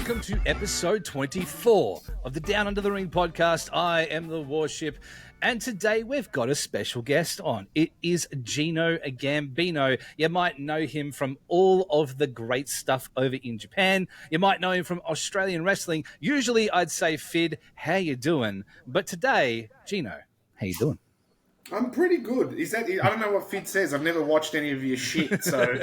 welcome to episode 24 of the Downunder The Ring podcast. I am the Warship, and today we've got a special guest on. It is Gino Gambino. You might know him from all of the great stuff over in Japan. You might know him from Australian wrestling. Usually I'd say, Phid, how you doing? But today, Gino, how you doing? I'm pretty good. Is that? I don't know what Phid says. I've never watched any of your shit, so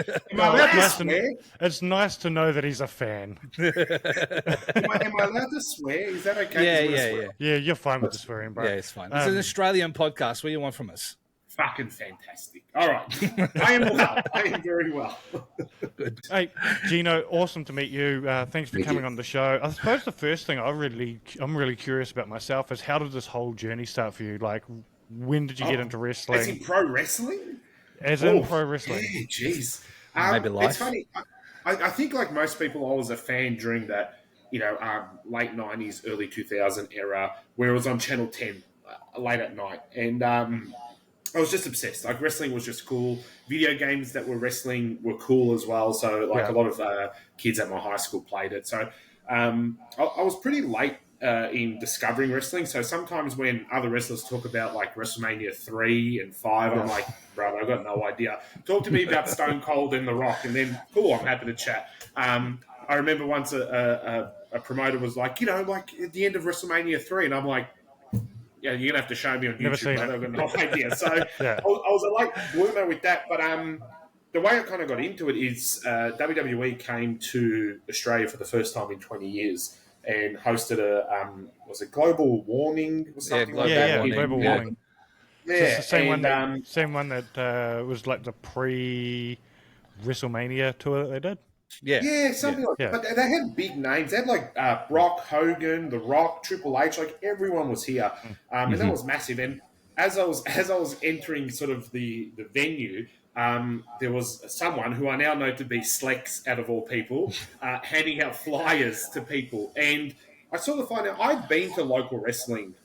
it's nice to know that he's a fan. Am I allowed to swear? Is that okay? Yeah, you're fine with the swearing, bro. Yeah, it's fine. It's an Australian podcast. What do you want from us? Fucking fantastic. All right. I am well. I am very well. Good. Hey, Gino, awesome to meet you. Thanks for coming on the show. I suppose the first thing I'm really curious about myself is how did this whole journey start for you? Like, when did you get into wrestling? As in pro wrestling? In pro wrestling. Yeah, jeez. Maybe life. It's funny. I think like most people, I was a fan during that, late 90s, early 2000 era where it was on Channel 10 late at night. And I was just obsessed. Like, wrestling was just cool. Video games that were wrestling were cool as well. So, a lot of kids at my high school played it. So, I was pretty late in discovering wrestling. So sometimes when other wrestlers talk about like WrestleMania 3 and 5, I'm like, bro, I've got no idea. Talk to me about Stone Cold and The Rock, and then cool, I'm happy to chat. I remember once a promoter was like, like at the end of WrestleMania 3, and I'm like, yeah, you're gonna have to show me on YouTube. I've got no idea. So I was a late bloomer with that, but the way I kind of got into it is WWE came to Australia for the first time in 20 years. And hosted was it Global Warning or something like that? Global Warning. Yeah, so the same one that was like the pre-WrestleMania tour that they did. Yeah, something like that. But they had big names. They had like Brock, Hogan, The Rock, Triple H. Like everyone was here, and that was massive. And as I was entering sort of the venue. There was someone who I now know to be Slex, out of all people, handing out flyers to people. And I sort of find out I'd been to local wrestling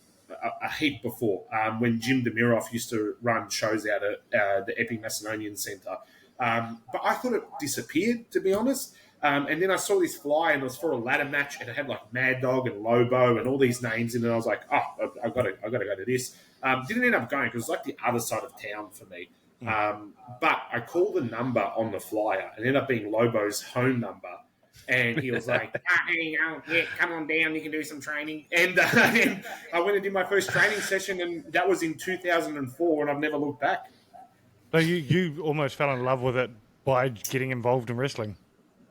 a heap before when Jim Demiroff used to run shows out at the Epic Macedonian Centre. But I thought it disappeared, to be honest. And then I saw this flyer, and it was for a ladder match, and it had like Mad Dog and Lobo and all these names in it. And I was like, oh, I got to go to this. Didn't end up going because it was like the other side of town for me. But I called the number on the flyer and ended up being Lobo's home number. And he was like, come on down, you can do some training. And I went and did my first training session, and that was in 2004, and I've never looked back. So you almost fell in love with it by getting involved in wrestling.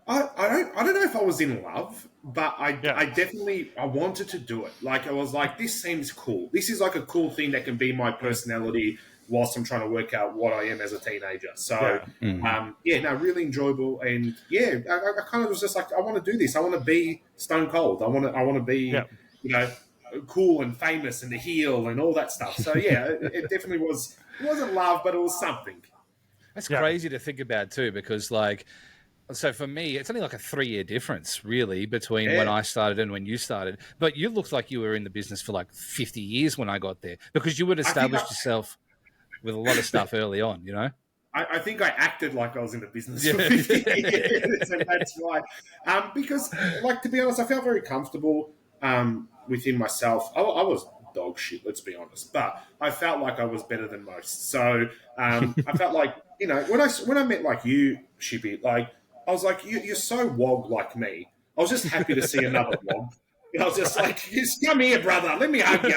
I don't know if I was in love, but I definitely wanted to do it. Like, I was like, this seems cool. This is like a cool thing that can be my personality whilst I'm trying to work out what I am as a teenager. So, really enjoyable. And I kind of was just like, I want to do this. I want to be Stone Cold. I want to be, cool and famous and the heel and all that stuff. So it definitely was. It wasn't love, but it was something. That's crazy to think about too, because like, so for me, it's only like a 3-year difference, really, between when I started and when you started. But you looked like you were in the business for like 50 years when I got there, because you would established yourself with a lot of stuff early on, I think I acted like I was in the business for 50 years, and that's why. Because, like, to be honest, I felt very comfortable within myself. I was dog shit, let's be honest, but I felt like I was better than most. So I felt like, when I met like you, Shippy, like, I was like, you're so wog like me. I was just happy to see another wog. I was just like, just come here, brother. Let me hug you.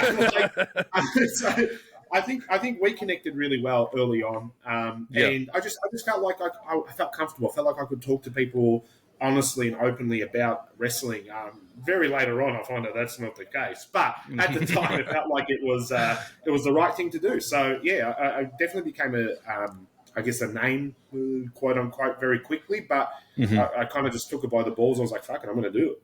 So I think we connected really well early on, and I just felt like I felt comfortable. I felt like I could talk to people honestly and openly about wrestling. Very later on, I find out that's not the case, but at the time, it felt like it was the right thing to do. So I definitely became a name, quote unquote, very quickly. But I kind of just took it by the balls. I was like, "Fuck it, I'm going to do it."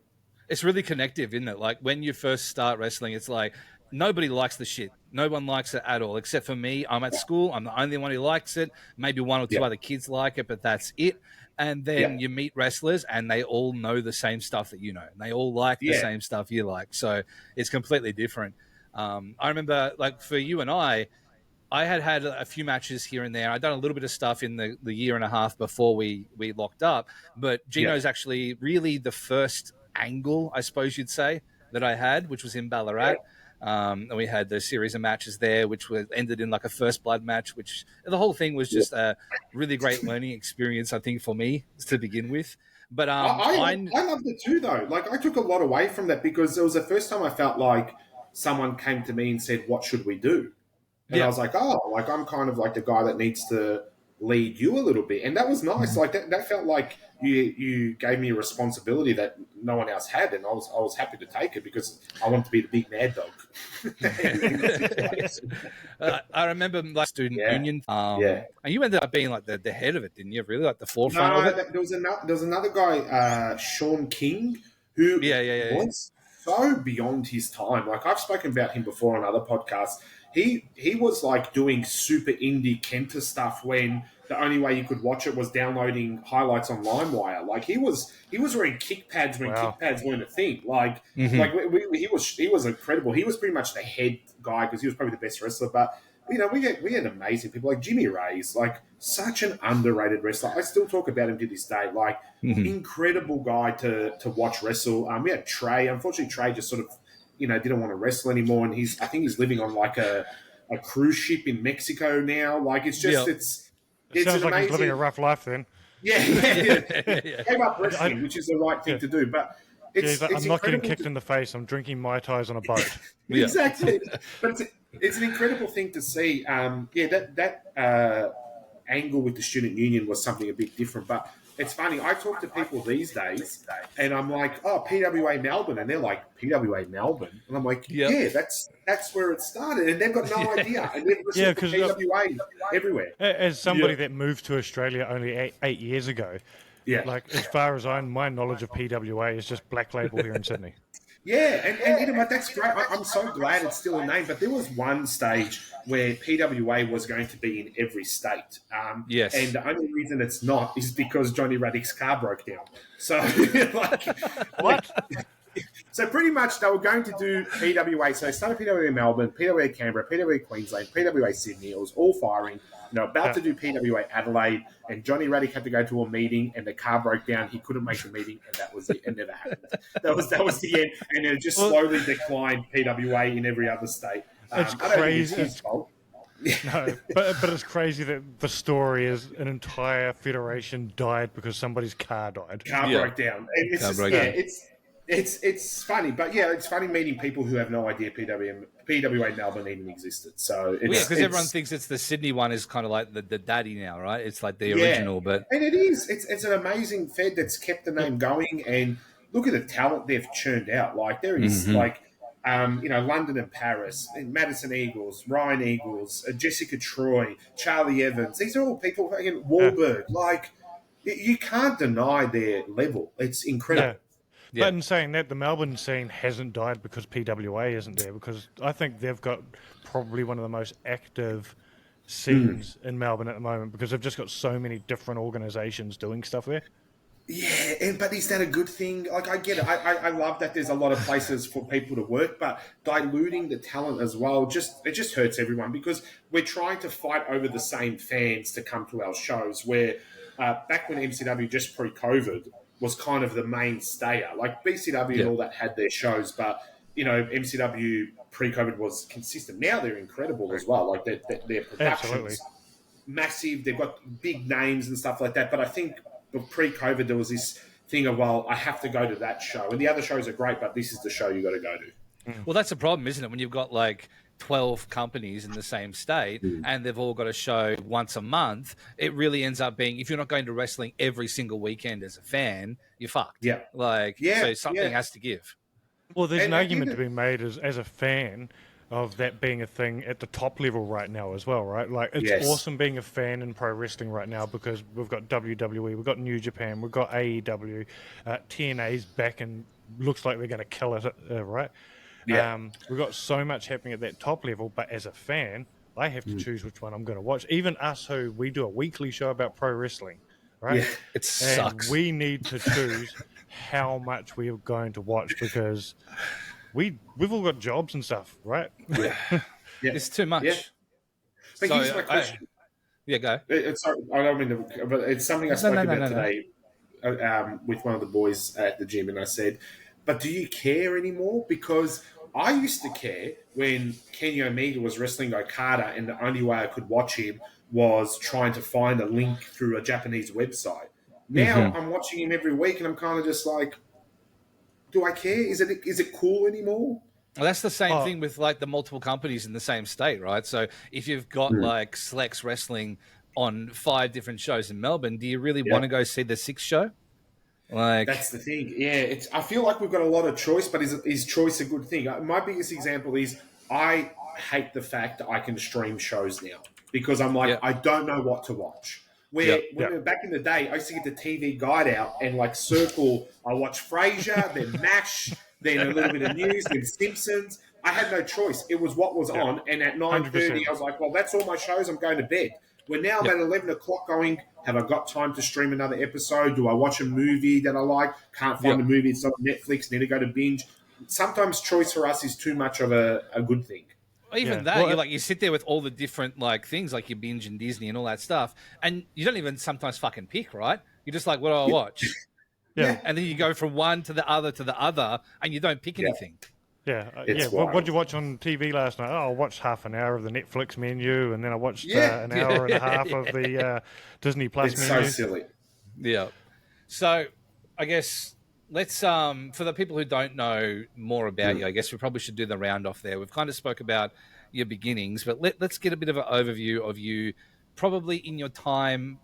It's really connective, isn't it? Like when you first start wrestling, it's like nobody likes the shit. No one likes it at all, except for me. I'm at school. I'm the only one who likes it. Maybe one or two other kids like it, but that's it. And then you meet wrestlers, and they all know the same stuff that you know. And they all like the same stuff you like. So it's completely different. I remember, like, for you and I had a few matches here and there. I'd done a little bit of stuff in the year and a half before we locked up. But Gino's actually really the first angle, I suppose you'd say, that I had, which was in Ballarat. And we had the series of matches there, which ended in like a first blood match, which the whole thing was just a really great learning experience, I think, for me to begin with. But I loved it too, though. Like, I took a lot away from that because it was the first time I felt like someone came to me and said, "What should we do?" And I was like, "Oh, like I'm kind of like the guy that needs to lead you a little bit," and that was nice. Like that felt like you gave me a responsibility that no one else had, and I was happy to take it because I wanted to be the big mad dog. I remember like student union, and you ended up being like the head of it, didn't you? Really, like the forefront of it. There was another guy, Sean King, who was so beyond his time. Like, I've spoken about him before on other podcasts. He was like doing super indie Kenta stuff when the only way you could watch it was downloading highlights on LimeWire. Like, he was wearing kick pads when kick pads weren't a thing. Like he was incredible. He was pretty much the head guy because he was probably the best wrestler. But you know, we had amazing people like Jimmy Ray's, like such an underrated wrestler. I still talk about him to this day. Like, incredible guy to watch wrestle. We had Trey. Unfortunately, Trey just sort of, you know, didn't want to wrestle anymore, and I think he's living on like a cruise ship in Mexico now. Like, it's just it sounds like amazing. He's living a rough life then. Yeah. Gave up wrestling, which is the right thing to do, but it's I'm not getting kicked in the face. I'm drinking Mai Tais on a boat. Exactly, but it's an incredible thing to see. That angle with the student union was something a bit different, but it's funny. I talk to people these days, and I'm like, "Oh, PWA Melbourne," and they're like, "PWA Melbourne," and I'm like, "Yeah, that's where it started," and they've got no idea, and they've listened to PWA everywhere. As somebody that moved to Australia only 8 years ago, like as far as my knowledge of PWA is just Black Label here in Sydney. Yeah, and you know what? That's great. I'm so glad it's still a name. But there was one stage where PWA was going to be in every state. Yes. And the only reason it's not is because Johnny Raddick's car broke down. So, What? So pretty much they were going to do PWA. So they started PWA Melbourne, PWA Canberra, PWA Queensland, PWA Sydney. It was all firing. You know, about to do PWA Adelaide, and Johnny Raddick had to go to a meeting, and the car broke down. He couldn't make the meeting, and that was it. It never happened. That was the end, and it just slowly declined PWA in every other state. It's crazy. No, but it's crazy that the story is an entire federation died because somebody's car died. Car broke down. It's funny, but it's funny meeting people who have no idea PWA Melbourne even existed. So because everyone thinks it's the Sydney one is kind of like the daddy now, right? It's like the original, and it is. It's an amazing fed that's kept the name going, and look at the talent they've churned out. Like, there is London and Paris, and Madison Eagles, Ryan Eagles, Jessica Troy, Charlie Evans. These are all people. Wahlberg. Like, you can't deny their level. It's incredible. Yeah. But in saying that, the Melbourne scene hasn't died because PWA isn't there, because I think they've got probably one of the most active scenes in Melbourne at the moment, because they've just got so many different organisations doing stuff there. Yeah, but is that a good thing? Like, I get it. I love that there's a lot of places for people to work, but diluting the talent as well, it just hurts everyone, because we're trying to fight over the same fans to come to our shows, where back when MCW, just pre-COVID, was kind of the main stayer. Like, BCW and all that had their shows, but, you know, MCW pre-COVID was consistent. Now they're incredible as well. Like, their production's massive. They've got big names and stuff like that. But I think pre-COVID there was this thing of, well, I have to go to that show. And the other shows are great, but this is the show you got to go to. Well, that's a problem, isn't it? When you've got like 12 companies in the same state and they've all got a show once a month, it really ends up being, if you're not going to wrestling every single weekend as a fan, you're fucked. Yeah. So something has to give. Well, there's an argument to be made as a fan of that being a thing at the top level right now as well, right? Like, it's awesome being a fan in pro wrestling right now, because we've got WWE, we've got New Japan, we've got AEW, TNA's back and looks like they're going to kill it, right? Yeah. We've got so much happening at that top level, but as a fan, I have to choose which one I'm going to watch. Even us, who we do a weekly show about pro wrestling, right? Yeah, it sucks. We need to choose how much we are going to watch, because we've all got jobs and stuff, right? Yeah. It's too much. Yeah. But here's my question. Go. Sorry, I don't mean to, but it's something I spoke about today with one of the boys at the gym, and I said, but do you care anymore? Because I used to care when Kenny Omega was wrestling Okada, and the only way I could watch him was trying to find a link through a Japanese website. Now I'm watching him every week, and I'm kind of just like, do I care? Is it cool anymore? Well, that's the same thing with like the multiple companies in the same state, right? So if you've got like Slex Wrestling on 5 different shows in Melbourne, do you really want to go see the 6th show? Like, that's the thing. Yeah, I feel like we've got a lot of choice, but is choice a good thing? My biggest example is I hate the fact that I can stream shows now because I'm like, I don't know what to watch. When back in the day, I used to get the TV guide out and like circle. I watch Frasier, then MASH, then a little bit of news, then Simpsons. I had no choice. It was what was on, and at 9:30, I was like, well, that's all my shows. I'm going to bed. Well, now I'm at 11 o'clock going, have I got time to stream another episode? Do I watch a movie that I like? Can't find a movie. It's on Netflix. Need to go to binge. Sometimes choice for us is too much of a good thing. Even that, you sit there with all the different like things, like you binge and Disney and all that stuff, and you don't even sometimes fucking pick, right? You're just like, what do I watch? And then you go from one to the other, and you don't pick anything. What did you watch on TV last night? Oh, I watched half an hour of the Netflix menu, and then I watched an hour and a half of the Disney Plus menu. It's so silly. Yeah. So, I guess let's for the people who don't know more about you, I guess we probably should do the round off there. We've kind of spoke about your beginnings, but let's get a bit of an overview of you, probably in your time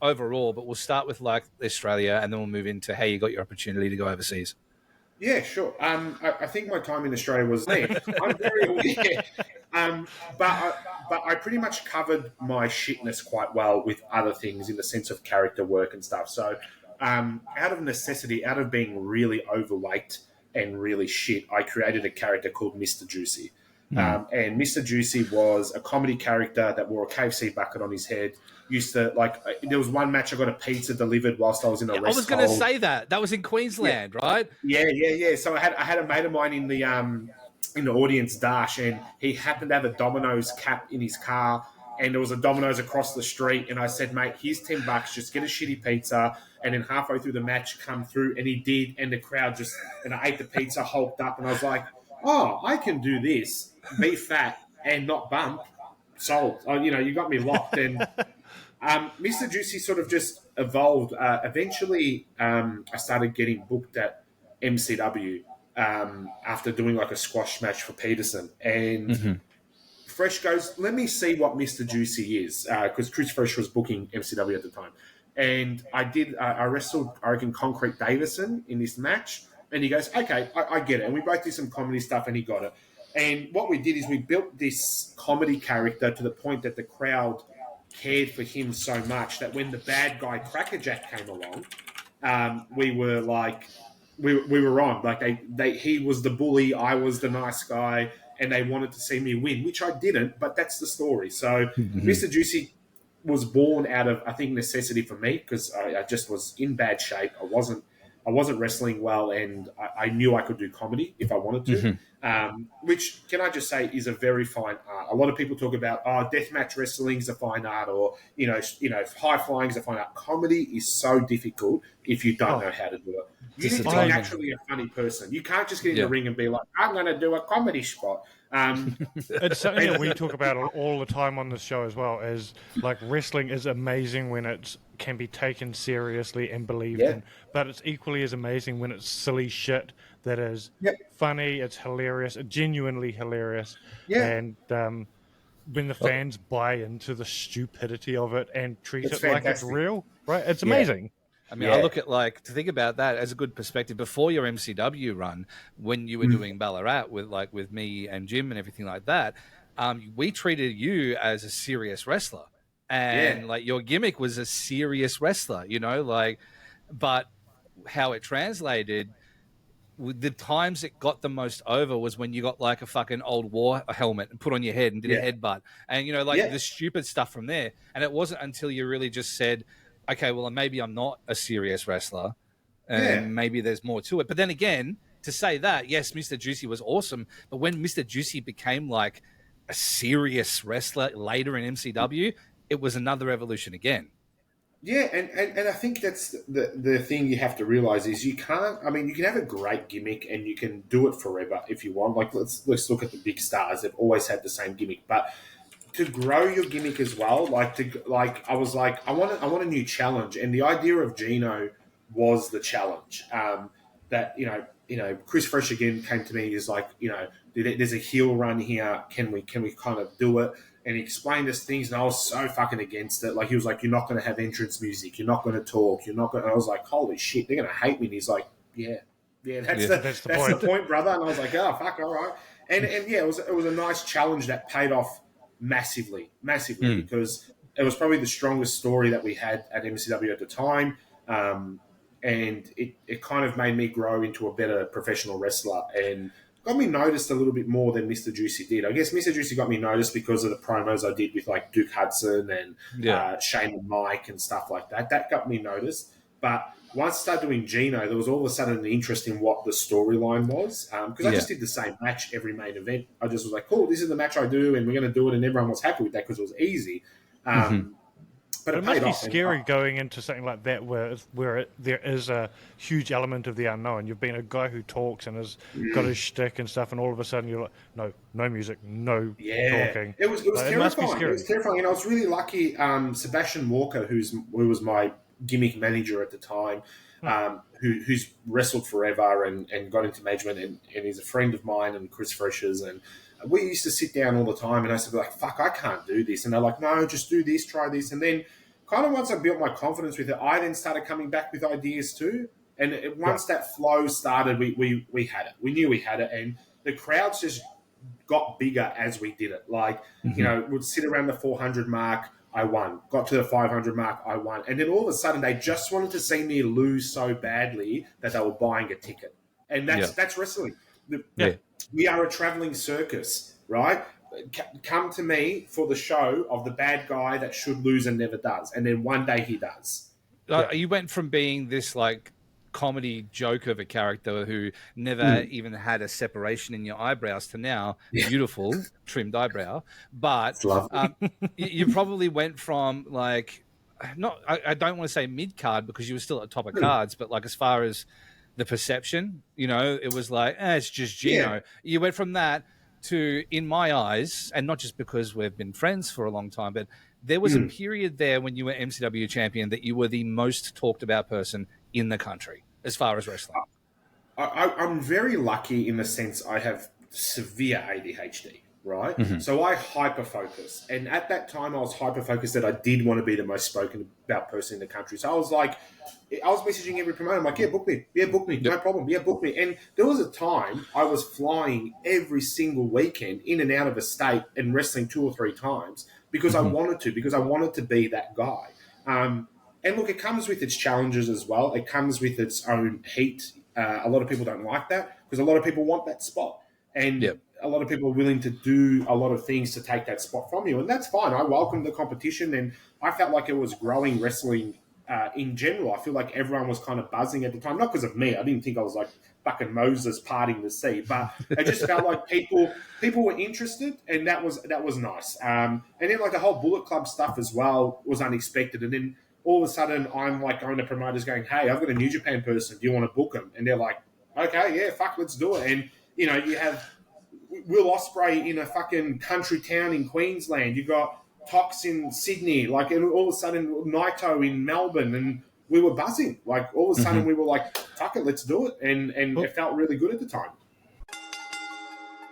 overall. But we'll start with like Australia, and then we'll move into how you got your opportunity to go overseas. Yeah, sure. I think my time in Australia was there. I'm very aware. But I pretty much covered my shitness quite well with other things in the sense of character work and stuff. So out of necessity, out of being really overweight and really shit, I created a character called Mr. Juicy. And Mr. Juicy was a comedy character that wore a KFC bucket on his head. Used to there was one match I got a pizza delivered whilst I was in a rest hold. I was going to say that was in Queensland, right? Yeah. So I had a mate of mine in the audience dash, and he happened to have a Domino's cap in his car, and there was a Domino's across the street, and I said, mate, here's $10, just get a shitty pizza, and then halfway through the match come through, and he did, and the crowd and I ate the pizza, hulked up, and I was like, oh, I can do this, be fat and not bump, sold. You got me locked. And Mr. Juicy sort of just evolved. Eventually, I started getting booked at MCW after doing like a squash match for Peterson. And Fresh goes, let me see what Mr. Juicy is, because Chris Fresh was booking MCW at the time. And I wrestled, I reckon, Concrete Davison in this match. And he goes, okay, I get it. And we both did some comedy stuff, and he got it. And what we did is we built this comedy character to the point that the crowd cared for him so much that when the bad guy Crackerjack came along, we were like, we were on. Like he was the bully, I was the nice guy, and they wanted to see me win, which I didn't, but that's the story. So Mr. Juicy was born out of, I think, necessity for me, because I just was in bad shape. I wasn't wrestling well, and I knew I could do comedy if I wanted to, which, can I just say, is a very fine art. A lot of people talk about, deathmatch wrestling is a fine art, or, high flying is a fine art. Comedy is so difficult if you don't know how to do it. You need to be naturally a funny person. You can't just get in the ring and be like, I'm going to do a comedy spot. It's something that we talk about all the time on this show as well, is like wrestling is amazing when it can be taken seriously and believed in, but it's equally as amazing when it's silly shit that is funny, it's hilarious, genuinely hilarious, and when the fans buy into the stupidity of it and treat it like it's real, right? It's amazing. I mean, I look at to think about that as a good perspective. Before your MCW run, when you were doing Ballarat with me and Jim and everything like that, we treated you as a serious wrestler, and your gimmick was a serious wrestler, but how it translated, the times it got the most over was when you got like a fucking old war helmet and put on your head and did a headbutt, and the stupid stuff from there. And it wasn't until you really just said, okay, well, maybe I'm not a serious wrestler, and maybe there's more to it. But then again, to say that, yes, Mr. Juicy was awesome, but when Mr. Juicy became like a serious wrestler later in MCW, it was another evolution again. Yeah, and I think that's the thing you have to realize is you can't. I mean, you can have a great gimmick and you can do it forever if you want. Like let's look at the big stars; they've always had the same gimmick. But to grow your gimmick as well, I was like, I want a new challenge, and the idea of Gino was the challenge. That Chris Fresh again came to me. He's like, there's a heel run here. Can we kind of do it? And he explained us things, and I was so fucking against it. Like he was like, "You're not going to have entrance music. You're not going to talk. You're not going." I was like, "Holy shit, they're going to hate me." And he's like, "Yeah, that's the point, brother." And I was like, "Oh fuck, all right." And yeah, it was a nice challenge that paid off massively, because it was probably the strongest story that we had at MCW at the time, and it kind of made me grow into a better professional wrestler and got me noticed a little bit more than Mr. Juicy did. I guess Mr. Juicy got me noticed because of the promos I did with like Duke Hudson and Shane and Mike and stuff like that. That got me noticed. But once I started doing Gino, there was all of a sudden an interest in what the storyline was. Because I just did the same match every main event. I just was like, cool, this is the match I do, and we're going to do it, and everyone was happy with that because it was easy. But it must be scary going into something like that where there is a huge element of the unknown. You've been a guy who talks and has got his shtick and stuff, and all of a sudden you're like, no music, no talking. It was terrifying. It must be scary. It was terrifying, and I was really lucky. Sebastian Walker, who was my gimmick manager at the time, who's wrestled forever and got into management, and he's a friend of mine and Chris Fresh's, and we used to sit down all the time, and I used to be like, fuck, I can't do this. And they're like, no, just do this, try this. And then kind of once I built my confidence with it, I then started coming back with ideas too. And once that flow started, we had it. We knew we had it. And the crowds just got bigger as we did it. Like, we'd sit around the 400 mark, I won. Got to the 500 mark, I won. And then all of a sudden, they just wanted to see me lose so badly that they were buying a ticket. And that's wrestling. We are a traveling circus, right? Come to me for the show of the bad guy that should lose and never does. And then one day he does. You went from being this like comedy joke of a character who never even had a separation in your eyebrows to now beautiful trimmed eyebrow. But you probably went from like, I don't want to say mid-card because you were still at the top of cards, but like as far as the perception, it was like, it's just Gino. Yeah. You went from that to, in my eyes, and not just because we've been friends for a long time, but there was a period there when you were MCW champion that you were the most talked about person in the country as far as wrestling. I'm very lucky in the sense I have severe ADHD. Right? So I hyper-focus. And at that time, I was hyper-focused that I did want to be the most spoken about person in the country. So I was like, I was messaging every promoter. I'm like, book me. No problem. Book me. And there was a time I was flying every single weekend in and out of a state and wrestling 2 or 3 times because I wanted to be that guy. And look, it comes with its challenges as well. It comes with its own heat. A lot of people don't like that because a lot of people want that spot. And a lot of people are willing to do a lot of things to take that spot from you. And that's fine. I welcome the competition. And I felt like it was growing wrestling in general. I feel like everyone was kind of buzzing at the time. Not because of me. I didn't think I was like fucking Moses parting the sea. But it just felt like people were interested. And that was nice. And then like the whole Bullet Club stuff as well was unexpected. And then all of a sudden I'm like going to promoters going, hey, I've got a New Japan person. Do you want to book them? And they're like, okay, yeah, fuck, let's do it. And, you have Will Ospreay in a fucking country town in Queensland. You got Tox in Sydney, like, and all of a sudden Naito in Melbourne, and we were buzzing. Like, all of a sudden we were like, fuck it, let's do it. And it felt really good at the time.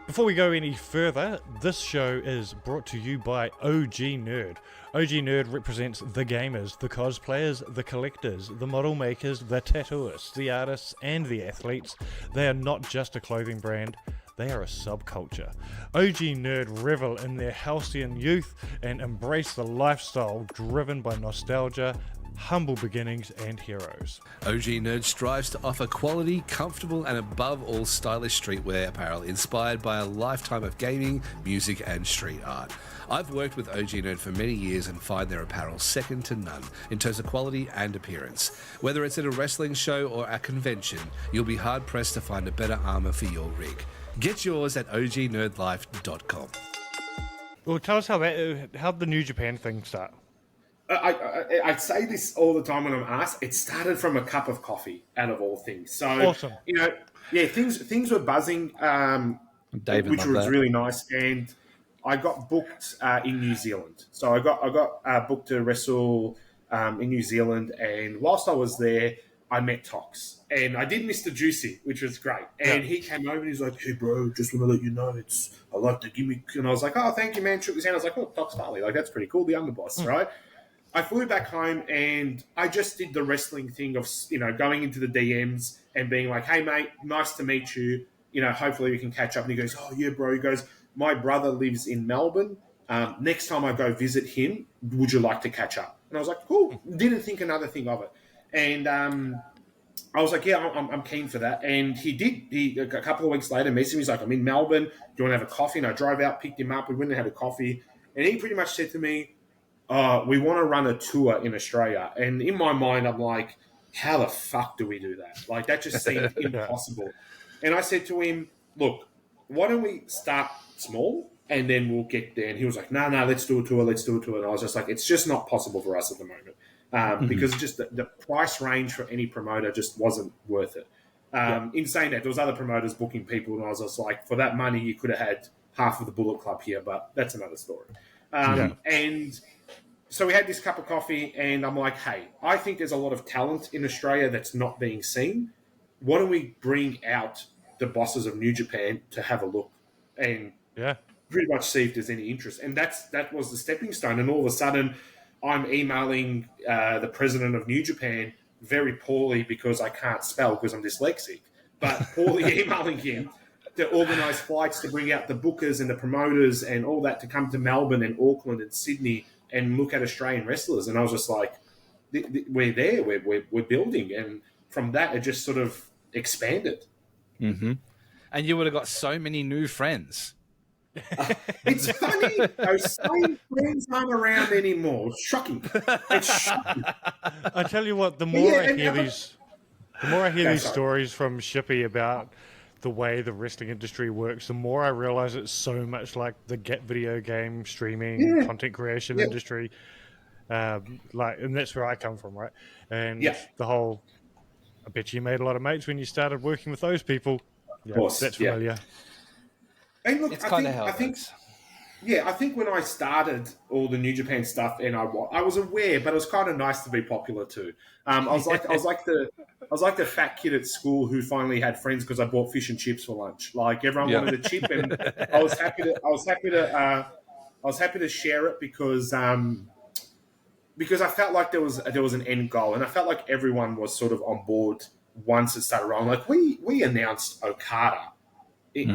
Before we go any further, this show is brought to you by OG Nerd. OG Nerd represents the gamers, the cosplayers, the collectors, the model makers, the tattooists, the artists, and the athletes. They are not just a clothing brand, they are a subculture. OG Nerd revel in their halcyon youth and embrace the lifestyle driven by nostalgia, humble beginnings, and heroes. OG Nerd strives to offer quality, comfortable, and above all stylish streetwear apparel inspired by a lifetime of gaming, music, and street art. I've worked with OG Nerd for many years and find their apparel second to none in terms of quality and appearance. Whether it's at a wrestling show or a convention, you'll be hard-pressed to find a better armor for your rig. Get yours at ognerdlife.com. Well, tell us how the New Japan thing started. I say this all the time when I'm asked. It started from a cup of coffee, out of all things. So, awesome. Things were buzzing, which was really nice. And I got booked in New Zealand. So I got booked to wrestle in New Zealand. And whilst I was there, I met Tox. And I did Mr. Juicy, which was great. And he came over and he's like, "Hey, bro, just want to let you know, I like the gimmick." And I was like, "Oh, thank you, man." Shook his hand. I was like, "Oh, Tox Farley. Like, that's pretty cool. The underboss, right?" I flew back home and I just did the wrestling thing of, going into the DMs and being like, "Hey, mate, nice to meet you. Hopefully we can catch up." And he goes, "Oh, yeah, bro." He goes, "My brother lives in Melbourne. Next time I go visit him, would you like to catch up?" And I was like, "Cool." Didn't think another thing of it. And I was like, "Yeah, I'm keen for that." And he did. A couple of weeks later messaged me. He's like, "I'm in Melbourne. Do you want to have a coffee?" And I drove out, picked him up. We went and had a coffee. And he pretty much said to me, "We want to run a tour in Australia." And in my mind, I'm like, how the fuck do we do that? Like, that just seemed impossible. And I said to him, "Look, why don't we start small and then we'll get there?" And he was like, no, let's do a tour. And I was just like, it's just not possible for us at the moment because just the price range for any promoter just wasn't worth it. In saying that, there was other promoters booking people, and I was just like, for that money, you could have had half of the Bullet Club here, but that's another story. And so we had this cup of coffee, and I'm like, "Hey, I think there's a lot of talent in Australia that's not being seen. Why don't we bring out the bosses of New Japan to have a look and pretty much see if there's any interest?" And that was the stepping stone. And all of a sudden, I'm emailing the president of New Japan very poorly because I can't spell because I'm dyslexic, but poorly emailing him to organise flights to bring out the bookers and the promoters and all that to come to Melbourne and Auckland and Sydney and look at Australian wrestlers. And I was just like, we're there, we're building. And from that, it just sort of expanded. Mm-hmm. And you would have got so many new friends. It's funny, those same friends aren't around anymore. Shocking. It's shocking. I tell you what, the more I hear these stories from Shippy about the way the wrestling industry works, the more I realize it's so much like the video game streaming content creation industry. And that's where I come from, right? And the whole, I bet you made a lot of mates when you started working with those people. Yeah, of course, that's familiar. And look, it's kind of how I think when I started all the New Japan stuff, and I was aware, but it was kind of nice to be popular too. I was like the fat kid at school who finally had friends because I bought fish and chips for lunch. Like, everyone wanted a chip, and I was happy to share it because I felt like there was an end goal, and I felt like everyone was sort of on board once it started rolling. Like, we announced Okada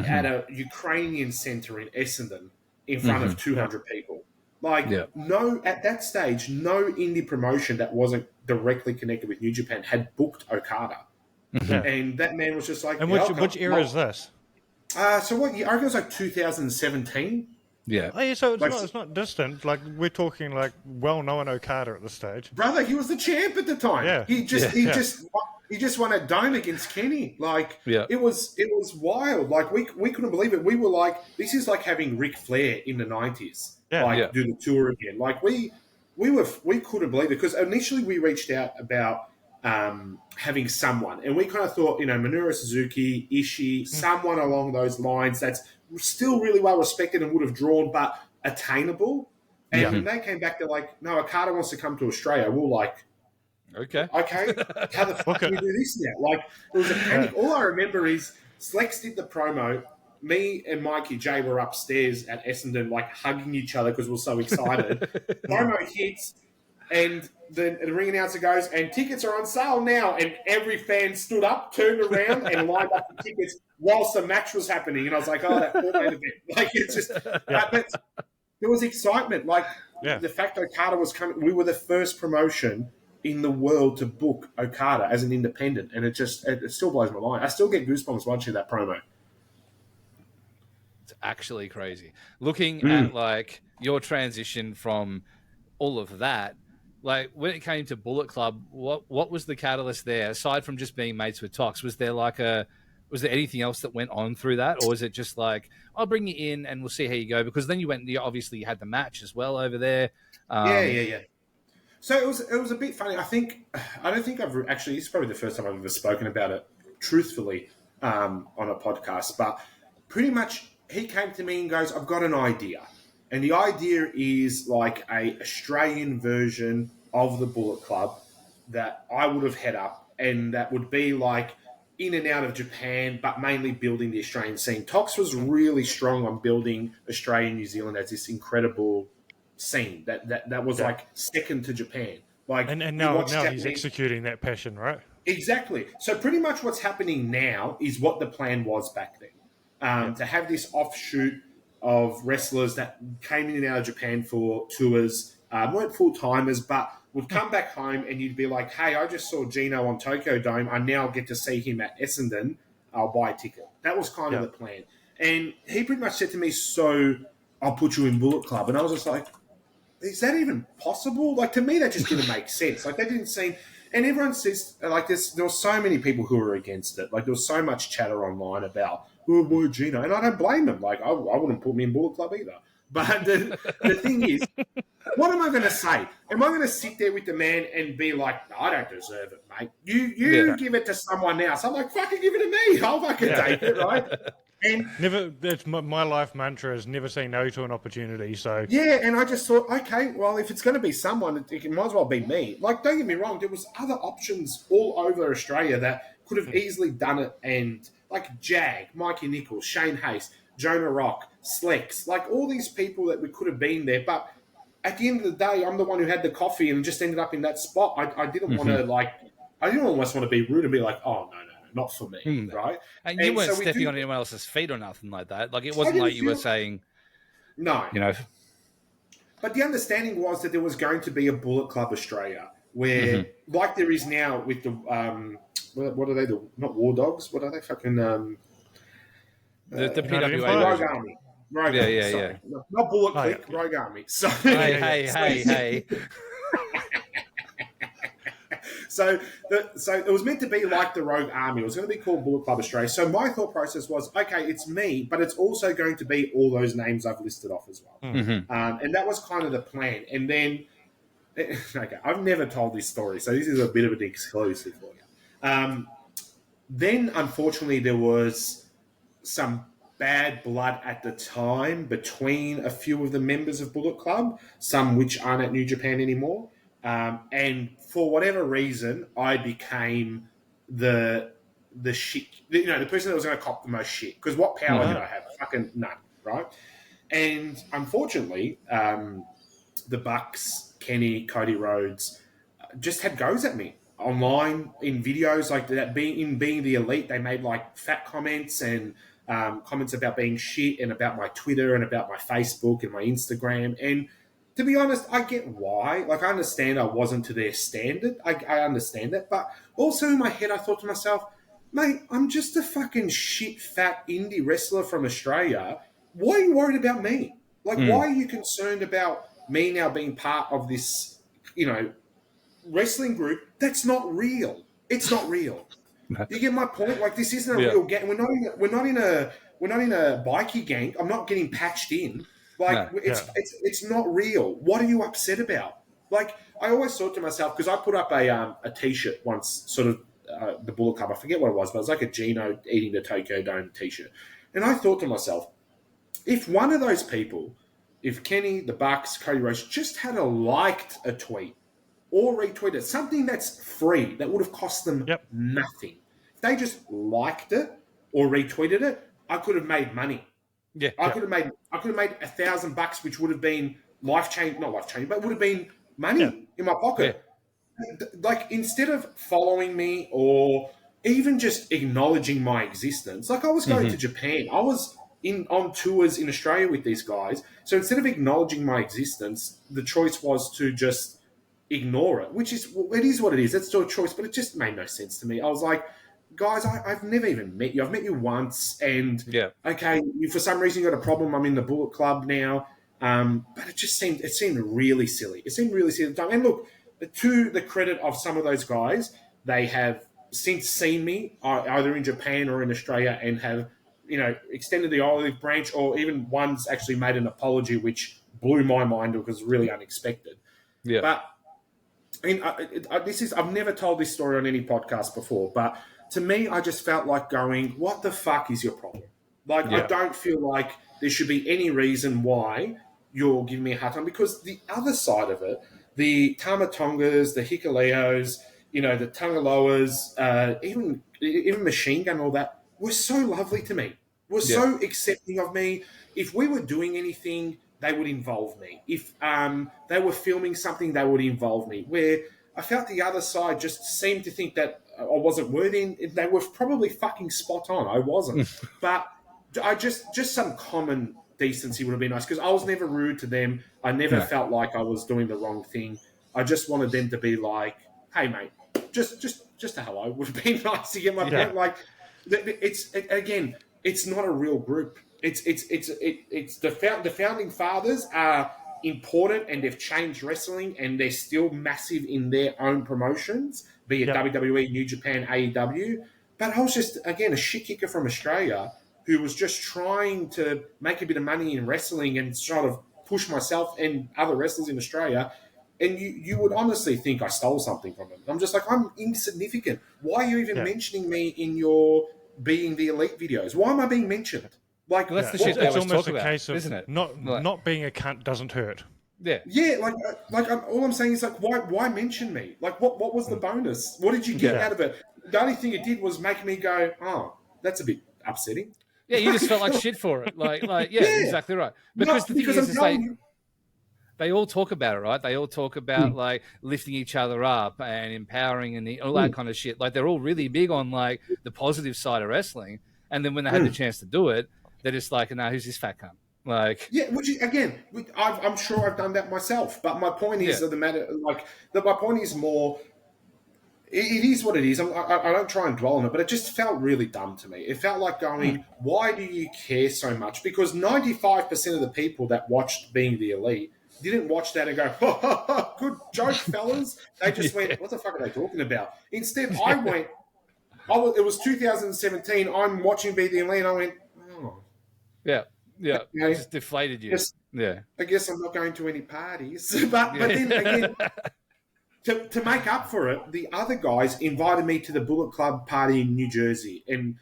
at a Ukrainian center in Essendon in front of 200 people. Like, at that stage, no indie promotion that wasn't directly connected with New Japan had booked Okada. And that man was just like... And which era is this? So what year? I think it was like 2017. Yeah. Oh, yeah, so it's not distant. Like, we're talking like well-known Okada at this stage. Brother, he was the champ at the time. Yeah. He just won a dome against Kenny. Like, it was wild. Like, we couldn't believe it. We were like, this is like having Ric Flair in the 90s. Do the tour again. Like, we couldn't believe it because initially we reached out about having someone, and we kind of thought, Minoru Suzuki, Ishii, someone along those lines that's still really well respected and would have drawn, but attainable. And when they came back, they're like, "No, Okada wants to come to Australia." We're like, okay, how the fuck do we do this now? Like, it was a panic. All I remember is Slex did the promo. Me and Mikey J were upstairs at Essendon, like, hugging each other because we were so excited. Promo hits, and the ring announcer goes, "And tickets are on sale now." And every fan stood up, turned around, and lined up the tickets whilst the match was happening. And I was like, "Oh, that poor man event!" Like, it's just, but there was excitement. Like, the fact Okada was coming, we were the first promotion in the world to book Okada as an independent, and it still blows my mind. I still get goosebumps watching that promo. It's actually crazy. Looking at, like, your transition from all of that, like, when it came to Bullet Club, what was the catalyst there? Aside from just being mates with Tox, was there anything else that went on through that? Or was it just like, I'll bring you in and we'll see how you go? Because then you obviously had the match as well over there. Yeah. So it was a bit funny. I don't think I've actually. It's probably the first time I've ever spoken about it truthfully on a podcast. But pretty much, he came to me and goes, "I've got an idea," and the idea is like a Australian version of the Bullet Club that I would have head up, and that would be like in and out of Japan, but mainly building the Australian scene. Tox was really strong on building Australia and New Zealand as this incredible scene that was like second to Japan. Like, and now he's executing that passion, right? Exactly. So pretty much what's happening now is what the plan was back then. To have this offshoot of wrestlers that came in and out of Japan for tours, weren't full-timers, but would come back home and you'd be like, hey, I just saw Gino on Tokyo Dome. I now get to see him at Essendon. I'll buy a ticket. That was kind of the plan. And he pretty much said to me, so I'll put you in Bullet Club. And I was just like, is that even possible? Like, to me, that just didn't make sense. Like, that didn't seem... And everyone says, like, there were so many people who were against it. Like, there was so much chatter online about, oh, boy, Gino. And I don't blame them. Like, I wouldn't put me in Bullet Club either. But the thing is, what am I going to say? Am I going to sit there with the man and be like, I don't deserve it, mate. You give it to someone else. I'm like, fucking give it to me. I'll fucking take it, right? And That's my life mantra is never say no to an opportunity. So yeah, and I just thought, okay, well, if it's going to be someone, it might as well be me. Like, don't get me wrong, there was other options all over Australia that could have easily done it, and like Jag, Mikey Nichols, Shane Hayes, Jonah Rock, Slex, like all these people that we could have been there, but at the end of the day, I'm the one who had the coffee and just ended up in that spot. I didn't want to I didn't almost want to be rude and be like, oh no, not for me, right? And you weren't stepping on anyone else's feet or nothing like that. Like, it wasn't like you were saying, no, you know. But the understanding was that there was going to be a Bullet Club Australia where, like there is now with the what are they? Not War Dogs. What are they? Fucking the PWA Rogue Army. Rogue Army. Yeah. Not Bullet Click. Rogue Army. So Hey. So it was meant to be like the Rogue Army. It was going to be called Bullet Club Australia. So my thought process was, okay, it's me, but it's also going to be all those names I've listed off as well. And that was kind of the plan. And then, okay, I've never told this story, so this is a bit of an exclusive for you. Then, unfortunately, there was some bad blood at the time between a few of the members of Bullet Club, some which aren't at New Japan anymore. And for whatever reason, I became the shit, the person that was going to cop the most shit. Because what power did I have? Fucking none, right? And unfortunately, the Bucks, Kenny, Cody Rhodes, just had goes at me online in videos like that. Being the elite, they made like fat comments and comments about being shit and about my Twitter and about my Facebook and my Instagram. And to be honest, I get why. Like, I understand I wasn't to their standard. I understand that. But also in my head, I thought to myself, mate, I'm just a fucking shit, fat indie wrestler from Australia. Why are you worried about me? Like, why are you concerned about me now being part of this, wrestling group that's not real? It's not real. You get my point? Like, this isn't a real gang. We're not in a bikie gang. I'm not getting patched in. Like, it's not real. What are you upset about? Like, I always thought to myself, because I put up a T-shirt once, sort of the Bullet Club. I forget what it was, but it was like a Gino eating the Tokyo Dome T-shirt. And I thought to myself, if one of those people, if Kenny, the Bucks, Cody Rhodes, just had liked a tweet or retweeted something that's free, that would have cost them nothing. If they just liked it or retweeted it, I could have made money. I could have made $1,000, which would have been not life changing, but would have been money in my pocket. Yeah. Like, instead of following me or even just acknowledging my existence, like I was going to Japan, I was on tours in Australia with these guys. So instead of acknowledging my existence, the choice was to just ignore it, which is what it is. That's still a choice, but it just made no sense to me. I was like, guys, I've never even met you. I've met you once, and okay, you for some reason got a problem. I'm in the Bullet Club now, but it seemed really silly. It seemed really silly. And look, to the credit of some of those guys, they have since seen me either in Japan or in Australia and have extended the olive branch, or even one's actually made an apology, which blew my mind because it was really unexpected. Yeah, but mean, I've never told this story on any podcast before, but to me, I just felt like going, what the fuck is your problem? Like, I don't feel like there should be any reason why you're giving me a hard time, because the other side of it, the Tamatongas, the Hikuleos, the Tangaloas, even Machine Gun, all that, were so lovely to me, were so accepting of me. If we were doing anything, they would involve me. If they were filming something, they would involve me. Where I felt the other side just seemed to think that I wasn't worthy. They were probably fucking spot on. I wasn't. But I just some common decency would have been nice, because I was never rude to them. I never felt like I was doing the wrong thing. I just wanted them to be like, hey, mate, just a hello would have been nice to get my point. Like, it's not a real group. It's the founding fathers are important, and they've changed wrestling, and they're still massive in their own promotions, be it WWE, New Japan, AEW. But I was just, again, a shit kicker from Australia who was just trying to make a bit of money in wrestling and sort of push myself and other wrestlers in Australia. And you would honestly think I stole something from them. I'm just like, I'm insignificant. Why are you even mentioning me in your Being the Elite videos? Why am I being mentioned? Like, well, that's the shit they always almost talk a about, case of isn't it? Not being a cunt doesn't hurt. Yeah. All I'm saying is, like, why mention me? Like, what was the bonus? What did you get out of it? The only thing it did was make me go, oh, that's a bit upsetting. Yeah, you just felt like shit for it. Exactly right. Because the thing is they all talk about it, right? They all talk about like lifting each other up and empowering and all that kind of shit. Like, they're all really big on like the positive side of wrestling. And then when they had the chance to do it, they're just like, no, who's this fat cunt? Like, which again, I'm sure I've done that myself. But my point is the matter. Like, my point is more. It is what it is. I don't try and dwell on it, but it just felt really dumb to me. It felt like going, why do you care so much? Because 95% of the people that watched Being the Elite didn't watch that and go, ha, ha, ha, good joke, fellas. They just went, what the fuck are they talking about? Instead, I went, it was 2017, I'm watching Be the Elite, and I went, oh. Yeah. It just deflated you. I guess I'm not going to any parties. But then again... To make up for it, the other guys invited me to the Bullet Club party in New Jersey, and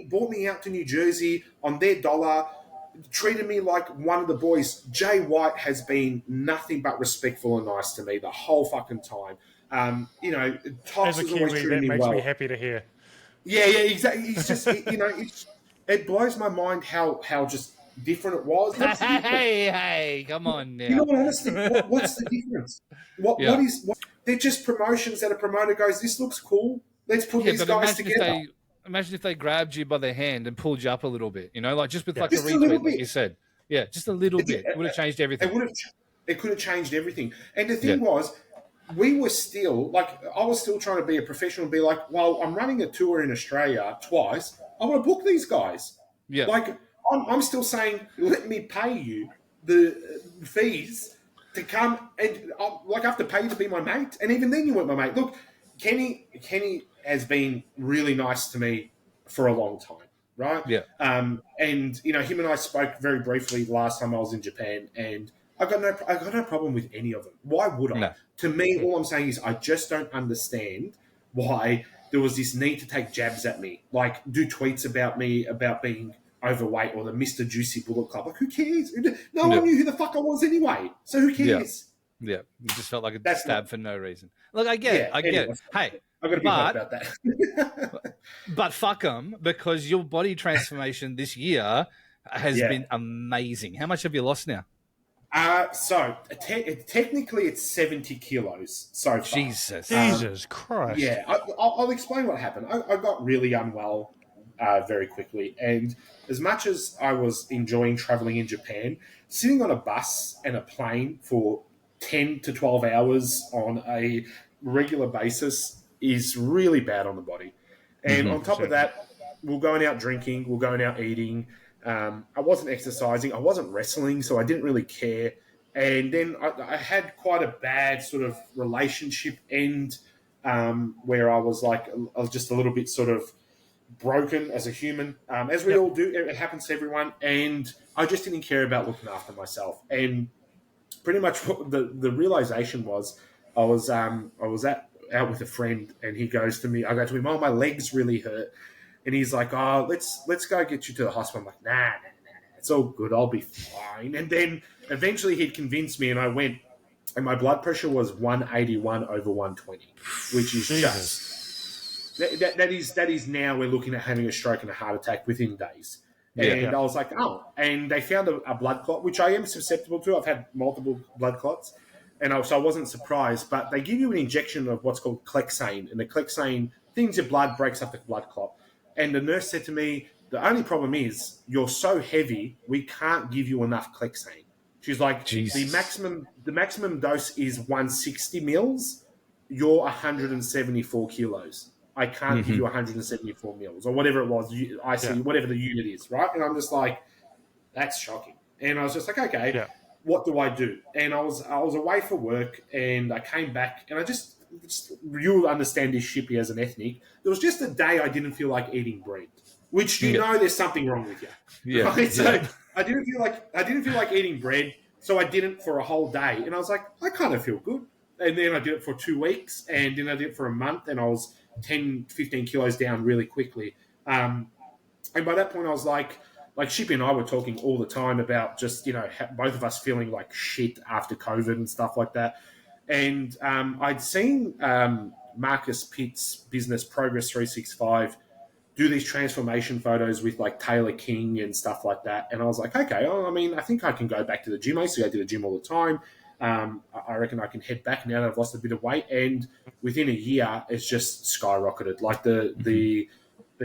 brought me out to New Jersey on their dollar, treated me like one of the boys. Jay White has been nothing but respectful and nice to me the whole fucking time. Tops has always treated me well. That makes me happy to hear. Yeah, exactly. It's just it blows my mind how just different it was. Hey, come on now. You know what, honestly, what's the difference? What they're just promotions that a promoter goes, this looks cool. Let's put these guys together. Imagine if they grabbed you by the hand and pulled you up a little bit, like just with like a retweet, like you said. Yeah, just a little bit. It would have changed everything. It could have changed everything. And the thing was, we were still, like, I was still trying to be a professional and be like, well, I'm running a tour in Australia twice. I want to book these guys. Yeah. Like, I'm still saying, let me pay you the fees to come, and I have to pay you to be my mate. And even then you weren't my mate. Look, Kenny has been really nice to me for a long time, right? Yeah. And him and I spoke very briefly last time I was in Japan, and I got no problem with any of them. Why would I? No. To me, all I'm saying is I just don't understand why there was this need to take jabs at me, like do tweets about me about being overweight or the Mr. Juicy Bullet Club. Like, who cares? No one knew who the fuck I was anyway. So who cares? Yeah. You just felt like a stab for no reason. Look, I get it. Hey, I've got to be mad about that. But fuck them, because your body transformation this year has been amazing. How much have you lost now? Technically it's 70 kilos so far. Jesus Christ. Yeah, I'll explain what happened. I got really unwell very quickly, and as much as I was enjoying traveling in Japan, sitting on a bus and a plane for 10 to 12 hours on a regular basis is really bad on the body. And on top of that, we're going out drinking, we're going out eating. I wasn't exercising, I wasn't wrestling, so I didn't really care. And then I had quite a bad sort of relationship end where I was just a little bit sort of broken as a human, as we all do. It happens to everyone. And I just didn't care about looking after myself. And pretty much what the realization was, I was out with a friend, and he goes to me. I go to him, "Oh, my legs really hurt," and he's like, "Oh, let's go get you to the hospital." I'm like, "Nah, it's all good. I'll be fine." And then eventually he'd convinced me, and I went, and my blood pressure was 181 over 120, which is just that is now we're looking at having a stroke and a heart attack within days. And I was like, oh, and they found a blood clot, which I am susceptible to. I've had multiple blood clots, and so I wasn't surprised. But they give you an injection of what's called Clexane, and the Clexane thins your blood, breaks up the blood clot. And the nurse said to me, the only problem is you're so heavy, we can't give you enough Clexane. She's like, the maximum dose is 160 mils. You're 174 kilos. I can't give you 174 mils or whatever it was. Whatever the unit is, right? And I'm just like, that's shocking. And I was just like, okay, what do I do? And I was away for work, and I came back, and I just you'll understand this, Shippy, as an ethnic. There was just a day I didn't feel like eating bread, which you know there's something wrong with you. Yeah. Right? So I didn't feel like eating bread, so I didn't for a whole day, and I was like, I kind of feel good. And then I did it for 2 weeks, and then I did it for a month, and I was 10, 15 kilos down really quickly. And by that point, I was like Shippy and I were talking all the time about just, both of us feeling like shit after COVID and stuff like that. And I'd seen Marcus Pitt's business Progress 365 do these transformation photos with like Taylor King and stuff like that. And I was like, okay, I think I can go back to the gym. I used to go to the gym all the time. I reckon I can head back now that I've lost a bit of weight, and within a year, it's just skyrocketed. Like the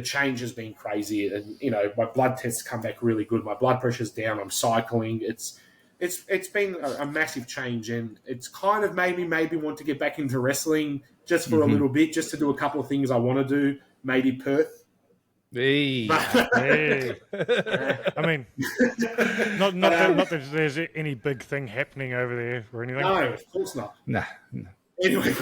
change has been crazy, and my blood tests come back really good. My blood pressure's down. I'm cycling. It's been a massive change, and it's kind of made me maybe want to get back into wrestling just for a little bit, just to do a couple of things I want to do. Maybe Perth. Hey. I mean, not that there's any big thing happening over there or anything. No, of course not. No. Anyway,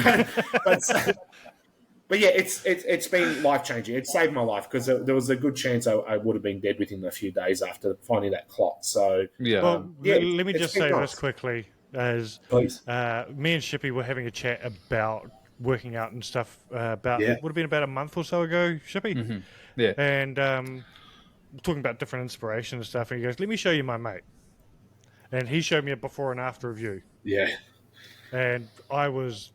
but yeah, it's been life changing. It saved my life because there was a good chance I would have been dead within a few days after finding that clot. So let me just say this quickly, as me and Shippy were having a chat about working out and stuff would have been about a month or so ago, Shippy. Mm-hmm. Yeah. And talking about different inspiration and stuff, and he goes, let me show you my mate. And he showed me a before and after of you. Yeah. And it was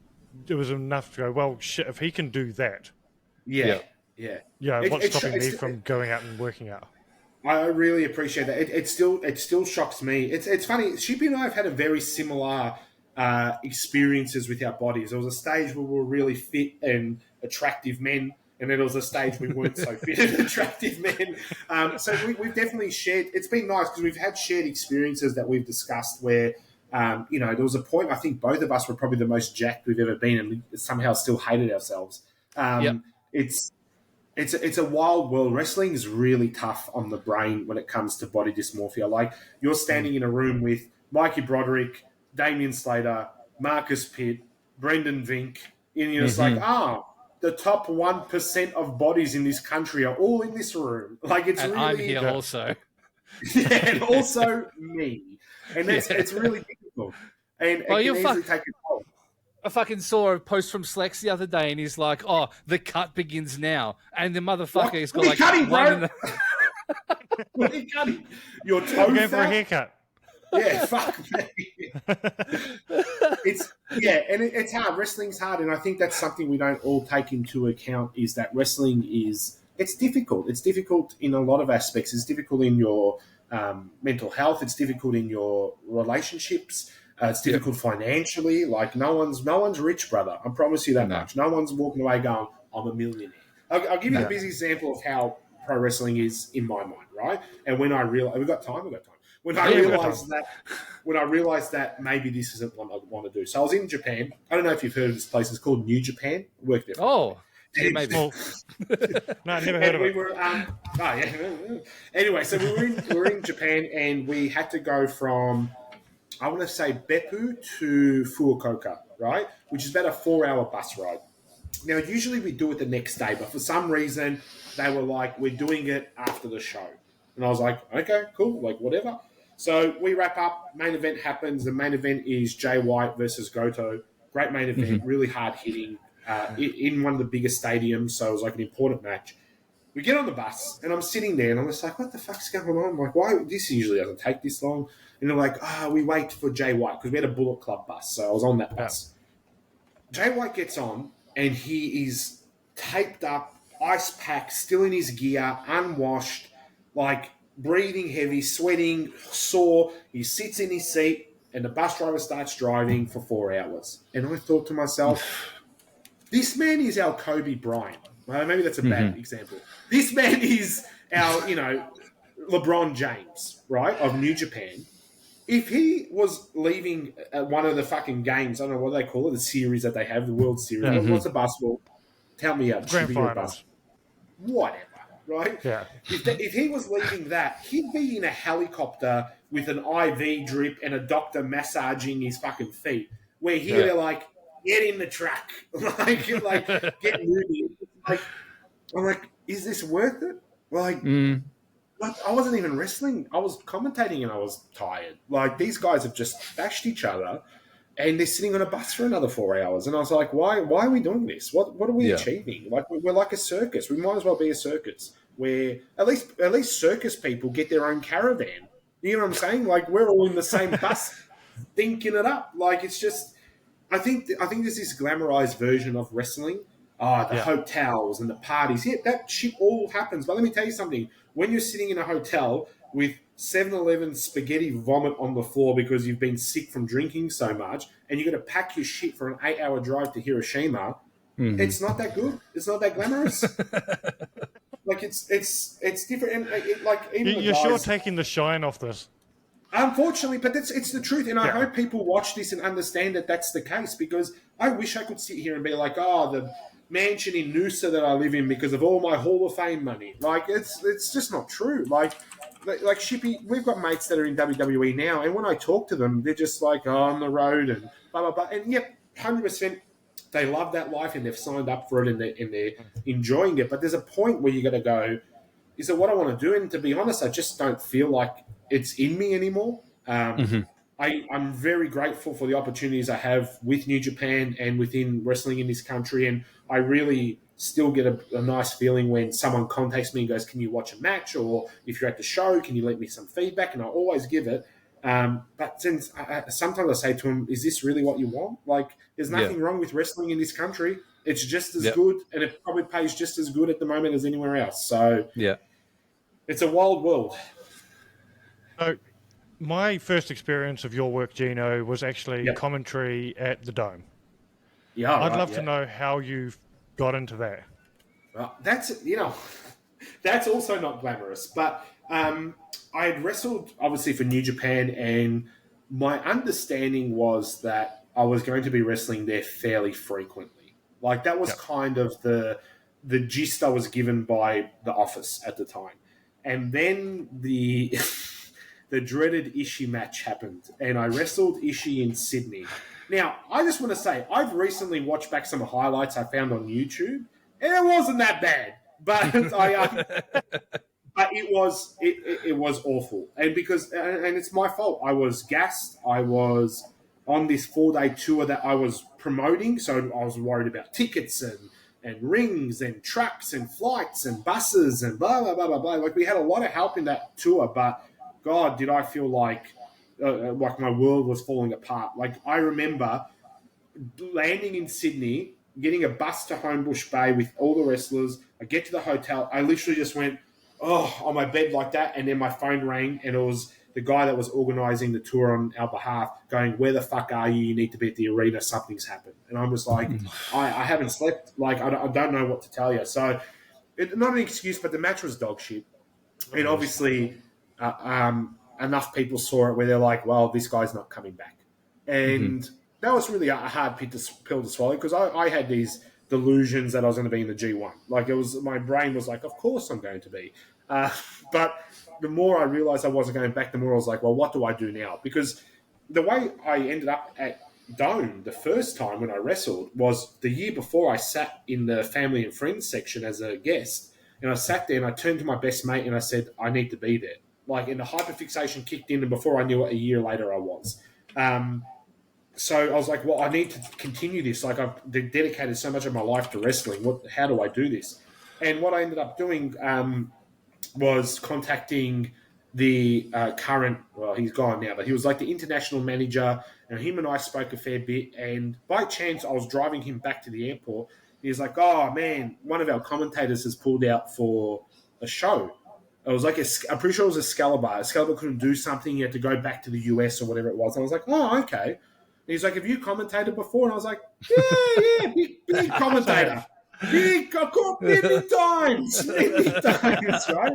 enough to go, well, shit, if he can do that. Yeah. What's stopping me from going out and working out? I really appreciate that. It still shocks me. It's funny. Shippy and I have had a very similar experiences with our bodies. There was a stage where we were really fit and attractive men, and then there was a stage we weren't so fit and attractive men. So we've definitely shared. It's been nice because we've had shared experiences that we've discussed where, there was a point I think both of us were probably the most jacked we've ever been, and we somehow still hated ourselves. It's a wild world. Wrestling is really tough on the brain when it comes to body dysmorphia. Like, you're standing in a room with Mikey Broderick, Damian Slater, Marcus Pitt, Brendan Vink, and you're just like, the top 1% of bodies in this country are all in this room. Like, it's and really... I'm here also. and also me. And it's really difficult. And it can easily take a toll. I fucking saw a post from Slex the other day, and he's like, "Oh, the cut begins now," and the motherfucker has got like cutting, bro? What are you cutting? Your toe? I'm going for a haircut. Yeah, fuck me. It's hard. Wrestling's hard, and I think that's something we don't all take into account. Is that wrestling it's difficult. It's difficult in a lot of aspects. It's difficult in your mental health. It's difficult in your relationships. It's difficult financially. Like, no one's rich, brother. I promise you that much. No one's walking away going, I'm a millionaire. I'll give you the busy example of how pro wrestling is in my mind, right? And when I realized, we've got time. When I realized that maybe this isn't what I want to do. So I was in Japan. I don't know if you've heard of this place. It's called New Japan. Worked there. Oh, maybe. No, I never heard of it. Anyway, so we were in Japan, and we had to go from, I want to say, Beppu to Fukuoka, right? Which is about a 4-hour bus ride. Now, usually we do it the next day, but for some reason, they were like, we're doing it after the show. And I was like, okay, cool, like, whatever. So we wrap up, main event happens. The main event is Jay White versus Goto. great main event, really hard hitting, in one of the biggest stadiums, so it was like an important match. We get on the bus, and I'm sitting there, and I'm just like, what the fuck's going on? I'm like, why? This usually doesn't take this long. And they're like, we wait for Jay White, because we had a Bullet Club bus, so I was on that bus. Jay White gets on, and he is taped up, ice pack, still in his gear, unwashed, like breathing heavy, sweating, sore. He sits in his seat, and the bus driver starts driving for 4 hours. And I thought to myself, this man is our Kobe Bryant. Well, maybe that's a bad example. This man is our, LeBron James, right, of New Japan. If he was leaving one of the fucking games, I don't know what they call it, the series that they have, the World Series. What's the basketball? Tell me out. Grand finals. Whatever, right? Yeah. If he was leaving that, he'd be in a helicopter with an IV drip and a doctor massaging his fucking feet. Where here they're like, get in the truck, like get moving. I'm like, is this worth it? Like, I wasn't even wrestling. I was commentating and I was tired. Like, these guys have just bashed each other and they're sitting on a bus for another 4 hours. And I was like, why are we doing this? What are we achieving? Like, we're like a circus. We might as well be a circus where at least circus people get their own caravan. You know what I'm saying? Like, we're all in the same bus thinking it up. Like, it's just, I think there's this glamorized version of wrestling. The hotels and the parties. Yeah, that shit all happens. But let me tell you something. When you're sitting in a hotel with 7-Eleven spaghetti vomit on the floor because you've been sick from drinking so much, and you've got to pack your shit for an 8-hour drive to Hiroshima, it's not that good. It's not that glamorous. Like, it's different. And even you're sure taking the shine off this. Unfortunately, but it's the truth, and I hope people watch this and understand that that's the case, because I wish I could sit here and be like, the mansion in Noosa that I live in because of all my Hall of Fame money. Like, it's just not true. Like Shippy, we've got mates that are in WWE now, and when I talk to them, they're just like, on the road and blah, blah, blah. And 100%, they love that life and they've signed up for it and they're enjoying it. But there's a point where you got to go, is it what I want to do? And to be honest, I just don't feel like it's in me anymore. I'm very grateful for the opportunities I have with New Japan and within wrestling in this country, and I really still get a nice feeling when someone contacts me and goes, can you watch a match? Or if you're at the show, can you let me some feedback? And I always give it. But since sometimes I say to them, is this really what you want? Like, there's nothing wrong with wrestling in this country. It's just as good, and it probably pays just as good at the moment as anywhere else. So it's a wild world. So my first experience of your work, Gino, was actually commentary at the Dome. Yeah, I'd love to know how you got into that. Well, that's also not glamorous. But I had wrestled, obviously, for New Japan, and my understanding was that I was going to be wrestling there fairly frequently. Like, that was kind of the gist I was given by the office at the time. And then the dreaded Ishii match happened, and I wrestled Ishii in Sydney. Now, I just want to say, I've recently watched back some highlights I found on YouTube, and it wasn't that bad, but but it was awful, and it's my fault. I was gassed. I was on this 4-day tour that I was promoting, so I was worried about tickets and rings and trucks and flights and buses and blah blah blah blah blah. Like, we had a lot of help in that tour, but God, did I feel like my world was falling apart. Like, I remember landing in Sydney, getting a bus to Homebush Bay with all the wrestlers. I get to the hotel. I literally just went, on my bed like that, and then my phone rang, and it was the guy that was organising the tour on our behalf going, where the fuck are you? You need to be at the arena. Something's happened. And I was like, I haven't slept. Like, I don't know what to tell you. So, not an excuse, but the match was dog shit. And obviously... enough people saw it where they're like, well, this guy's not coming back. And that was really a hard pill to swallow, because I had these delusions that I was going to be in the G1. Like, my brain was like, of course I'm going to be. But the more I realized I wasn't going back, the more I was like, well, what do I do now? Because the way I ended up at Dome the first time when I wrestled was the year before. I sat in the family and friends section as a guest, and I sat there and I turned to my best mate and I said, I need to be there. Like, and the hyperfixation kicked in, and before I knew it, a year later I was. so I was like, well, I need to continue this. Like, I've dedicated so much of my life to wrestling. How do I do this? And what I ended up doing was contacting the current, well, he's gone now, but he was like the international manager, and him and I spoke a fair bit. And by chance, I was driving him back to the airport. He was like, oh, man, one of our commentators has pulled out for a show. It was like, I'm pretty sure it was Excalibur. Excalibur couldn't do something. He had to go back to the US or whatever it was. And I was like, oh, okay. And he's like, have you commentated before? And I was like, yeah, big commentator. I've caught many times, right?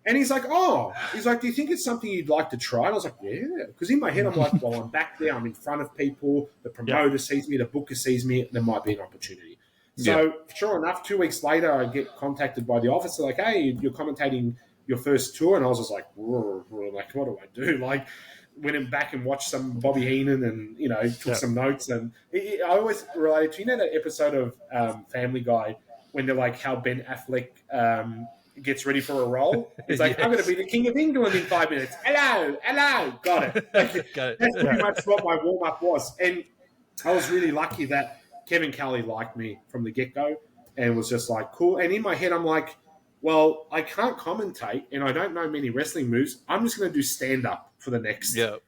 And he's like, do you think it's something you'd like to try? And I was like, yeah. Because in my head, I'm like, well, I'm back there. I'm in front of people. The promoter sees me. The booker sees me. There might be an opportunity. So sure enough, 2 weeks later, I get contacted by the office. They're like, hey, you're commentating your first tour. And I was just like, like, what do I do? Like, went back and watched some Bobby Heenan and, took some notes. And I always related to, that episode of Family Guy when they're like how Ben Affleck gets ready for a role. He's like, I'm going to be the King of England in 5 minutes. Hello, got it. Got it. That's pretty much what my warm-up was. And I was really lucky that Kevin Kelly liked me from the get-go and was just like, cool. And in my head, I'm like, well, I can't commentate and I don't know many wrestling moves. I'm just going to do stand-up for the next 2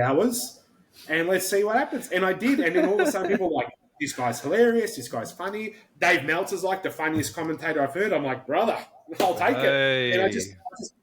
hours and let's see what happens. And I did. And then all of a sudden people were like, this guy's hilarious. This guy's funny. Dave Meltzer's like the funniest commentator I've heard. I'm like, brother, I'll take it. And I just did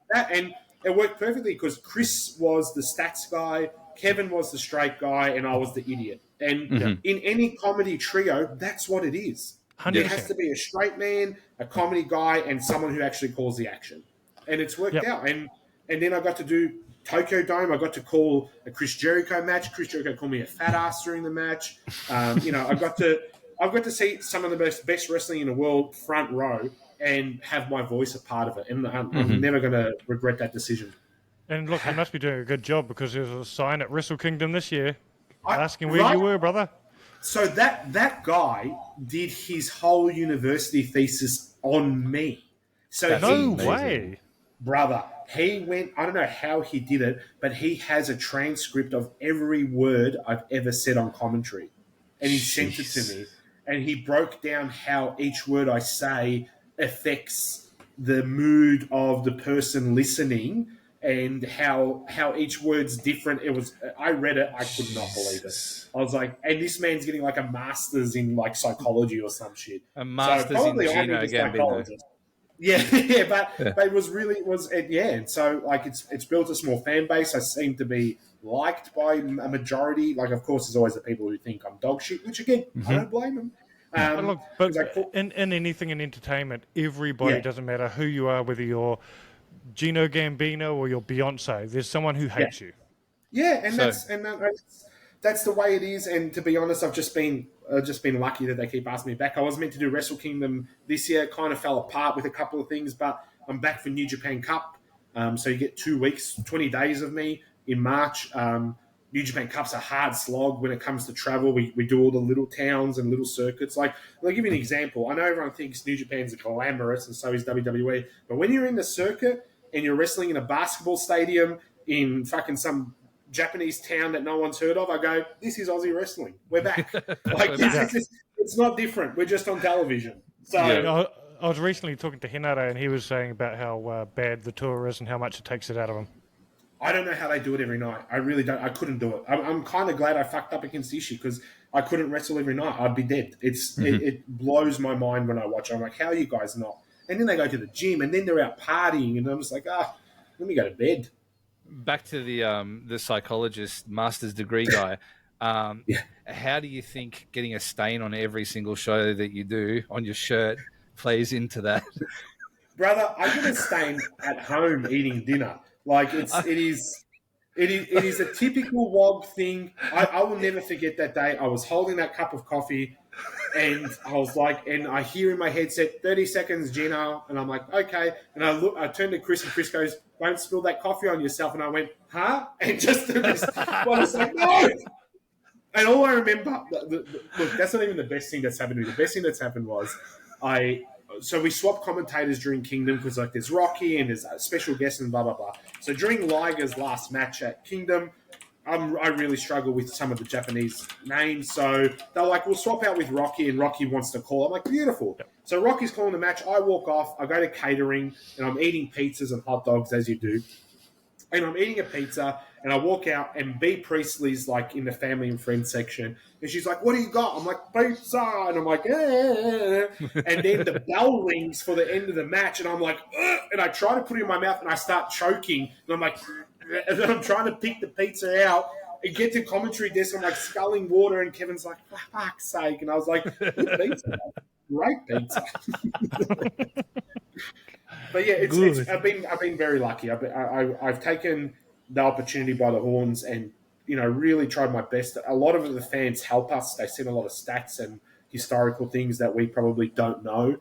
that. And it worked perfectly because Chris was the stats guy, Kevin was the straight guy, and I was the idiot. And in any comedy trio, that's what it is. 100%. There has to be a straight man, a comedy guy, and someone who actually calls the action. And it's worked out. And then I got to do Tokyo Dome. I got to call a Chris Jericho match. Chris Jericho called me a fat ass during the match. I got to see some of the best wrestling in the world front row and have my voice a part of it. And I'm never going to regret that decision. And look, you must be doing a good job because there's a sign at Wrestle Kingdom this year asking where you were, brother. So that guy did his whole university thesis on me. So no way. Brother, he went, I don't know how he did it, but he has a transcript of every word I've ever said on commentary. And he sent it to me. And he broke down how each word I say affects the mood of the person listening and how each word's different. I read it, I could not believe it. I was like, and this man's getting like a master's in like psychology or some shit. A master's in Gino Gambino. Yeah, but it was really and so like it's built a small fan base. I seem to be liked by a majority. Like, of course, there's always the people who think I'm dog shit, which again, I don't blame them. But in anything in entertainment, everybody, doesn't matter who you are, whether you're Gino Gambino or you're Beyonce, there's someone who hates you. Yeah, and that's the way it is. And to be honest, I've just been lucky that they keep asking me back. I was meant to do Wrestle Kingdom this year. It kind of fell apart with a couple of things, but I'm back for New Japan Cup. So you get 2 weeks, 20 days of me in March. New Japan Cup's a hard slog when it comes to travel. We do all the little towns and little circuits. Like, I'll give you an example. I know everyone thinks New Japan's glamorous and so is WWE, but when you're in the circuit and you're wrestling in a basketball stadium in fucking some Japanese town that no one's heard of, I go, this is Aussie wrestling. We're back. It's not different. We're just on television. So I was recently talking to Hinata, and he was saying about how bad the tour is and how much it takes it out of them. I don't know how they do it every night. I really don't. I couldn't do it. I'm kind of glad I fucked up against Ishii because I couldn't wrestle every night. I'd be dead. It blows my mind when I watch it. I'm like, how are you guys not? And then they go to the gym, and then they're out partying, and I'm just like, let me go to bed. Back to the psychologist, master's degree guy. How do you think getting a stain on every single show that you do on your shirt plays into that? Brother, I get a stain at home eating dinner. Like it is a typical WOG thing. I will never forget that day. I was holding that cup of coffee, and I was like, and I hear in my headset, 30 seconds, Gino, and I'm like, okay. And I turned to Chris, and Chris goes, don't spill that coffee on yourself. And I went, huh? And just I was like, no. And all I remember, look, that's not even the best thing that's happened to me. The best thing that's happened was so we swapped commentators during Kingdom because like there's Rocky and there's a special guest and blah, blah, blah. So during Liger's last match at Kingdom, I really struggle with some of the Japanese names. So they're like, we'll swap out with Rocky, and Rocky wants to call. I'm like, beautiful. Yep. So Rocky's calling the match. I walk off. I go to catering, and I'm eating pizzas and hot dogs, as you do. And I'm eating a pizza, and I walk out, and B. Priestley's like in the family and friends section. And she's like, what do you got? I'm like, pizza. And I'm like, eh. And then the bell rings for the end of the match, and I'm like, ugh. And I try to put it in my mouth, and I start choking. And I'm like, and then I'm trying to pick the pizza out and get to commentary desk. I'm like sculling water, and Kevin's like, for fuck's sake. And I was like, good pizza. Great pizza. But yeah, I've been very lucky. I've taken the opportunity by the horns, and really tried my best. A lot of the fans help us. They send a lot of stats and historical things that we probably don't know.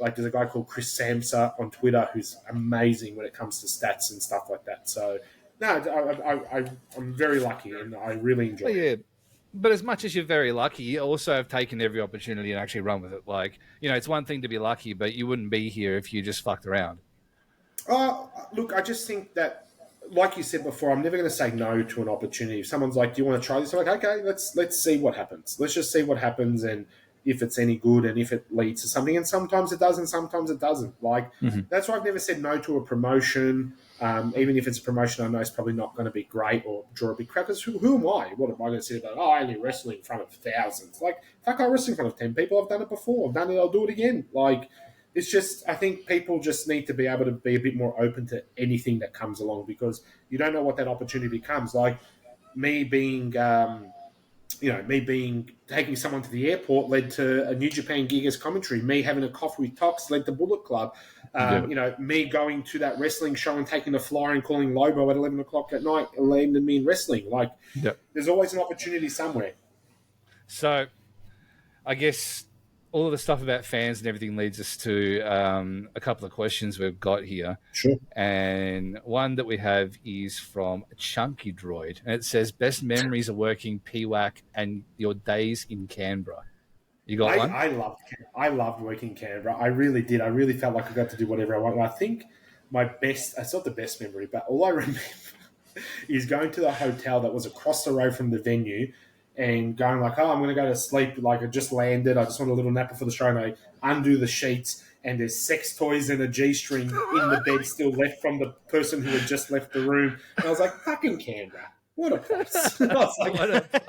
Like there's a guy called Chris Samsa on Twitter who's amazing when it comes to stats and stuff like that. So no, I'm very lucky, and I really enjoy it. But as much as you're very lucky, you also have taken every opportunity and actually run with it. Like, it's one thing to be lucky, but you wouldn't be here if you just fucked around. Look, I just think that, like you said before, I'm never going to say no to an opportunity. If someone's like, do you want to try this? I'm like, okay, let's see what happens. Let's just see what happens, and if it's any good, and if it leads to something. And sometimes it does, and sometimes it doesn't. Like, That's why I've never said no to a promotion. Even if it's a promotion I know is probably not going to be great or draw a big crowd. Because who am I? What am I going to say about, I only wrestle in front of thousands? Like, fuck, I wrestle in front of 10 people. I've done it before. I've done it. I'll do it again. Like, it's just, I think people just need to be able to be a bit more open to anything that comes along, because you don't know what that opportunity becomes. Like, me being taking someone to the airport led to a New Japan gig as commentary. Me having a coffee with Tox led to Bullet Club. Me going to that wrestling show and taking the flyer and calling Lobo at 11 o'clock at night landed me in wrestling. Like, There's always an opportunity somewhere. So, I guess all of the stuff about fans and everything leads us to a couple of questions we've got here. Sure. And one that we have is from Chunky Droid. And it says, best memories of working PWAC and your days in Canberra. You got one? I loved working in Canberra. I really did. I really felt like I got to do whatever I wanted. I think my best, it's not the best memory, but all I remember is going to the hotel that was across the road from the venue and going like, I'm going to go to sleep. Like, I just landed. I just want a little nap before the show. And I undo the sheets, and there's sex toys and a G-string in the bed still left from the person who had just left the room. And I was like, fucking Canberra. What a place. I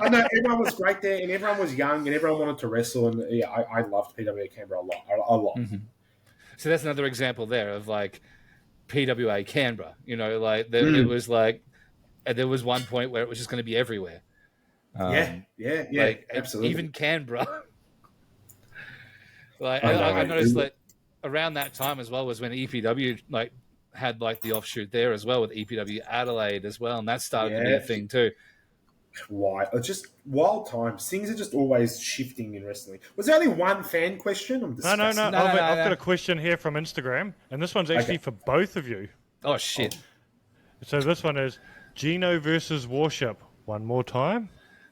know everyone was great there, and everyone was young, and everyone wanted to wrestle. And yeah, I loved PWA Canberra a lot. Mm-hmm. So that's another example there of like PWA Canberra. It was like, there was one point where it was just going to be everywhere. Like, absolutely. Even Canberra. I noticed that around that time as well was when EPW had the offshoot there as well with EPW Adelaide as well, and that started to be a thing too. Why? Just wild times. Things are just always shifting in wrestling. Was there only one fan question? No. I've got a question here from Instagram, and this one's actually for both of you. Oh shit! So this one is Gino versus Warship. One more time.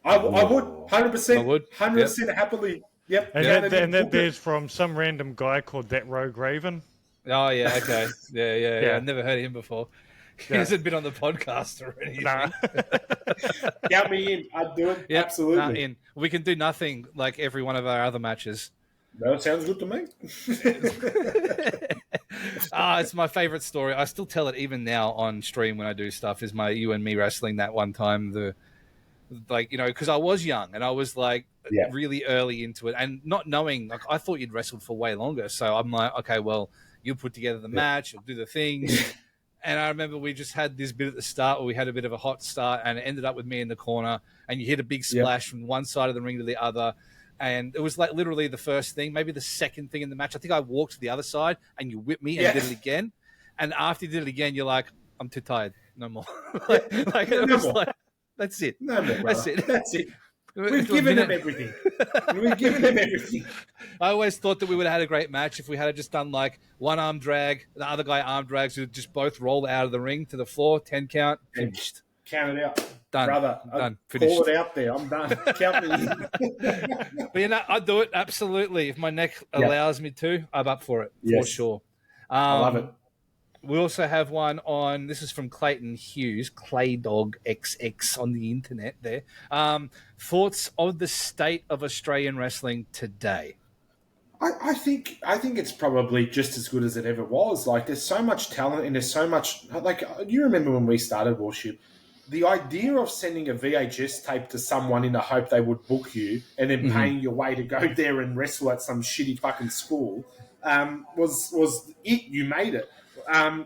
I would 100%. 100% happily. Yep. And then there's from some random guy called That Rogue Raven. Oh, yeah, okay. Yeah. I've never heard of him before. He hasn't been on the podcast or anything. Nah. Count me in. I'd do it. Yep. Absolutely. In. We can do nothing like every one of our other matches. That sounds good to me. It's my favorite story. I still tell it even now on stream when I do stuff, is you and me wrestling that one time. Because I was young and I was really early into it and not knowing, I thought you'd wrestled for way longer. So I'm like, okay, well, you put together the match, you'll do the things. And I remember we just had this bit at the start where we had a bit of a hot start, and it ended up with me in the corner, and you hit a big splash from one side of the ring to the other. And it was literally the first thing, maybe the second thing in the match. I think I walked to the other side and you whipped me and did it again. And after you did it again, you're like, I'm too tired. No more. That's it. No more, that's it. That's it. We've given them everything. I always thought that we would have had a great match if we had just done one arm drag, the other guy arm drags, who just both roll out of the ring to the floor, 10 count, finished. Count it out. Done. Brother, done. Finished. Call it out there. I'm done. Count me in. But I'd do it, absolutely. If my neck allows me to, I'm up for it, for sure. I love it. We also have one on, this is from Clayton Hughes, Claydog XX on the internet there. Thoughts of the state of Australian wrestling today? I think it's probably just as good as it ever was. Like, there's so much talent and there's so much. Like, you remember when we started Warship, the idea of sending a VHS tape to someone in the hope they would book you and then paying your way to go there and wrestle at some shitty fucking school was it. You made it.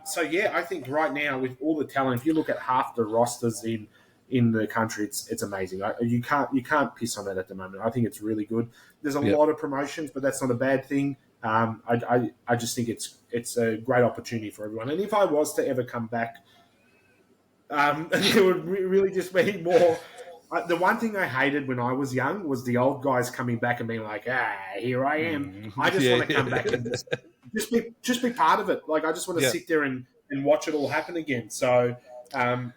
So yeah, I think right now with all the talent, if you look at half the rosters in the country, it's amazing. You can't piss on that at the moment. I think it's really good. There's a lot of promotions, but that's not a bad thing. I just think it's a great opportunity for everyone. And if I was to ever come back, it would really just be more. The one thing I hated when I was young was the old guys coming back and being like, here I am. I just want to come back and just be part of it. Like, I just want to sit there and watch it all happen again. So, I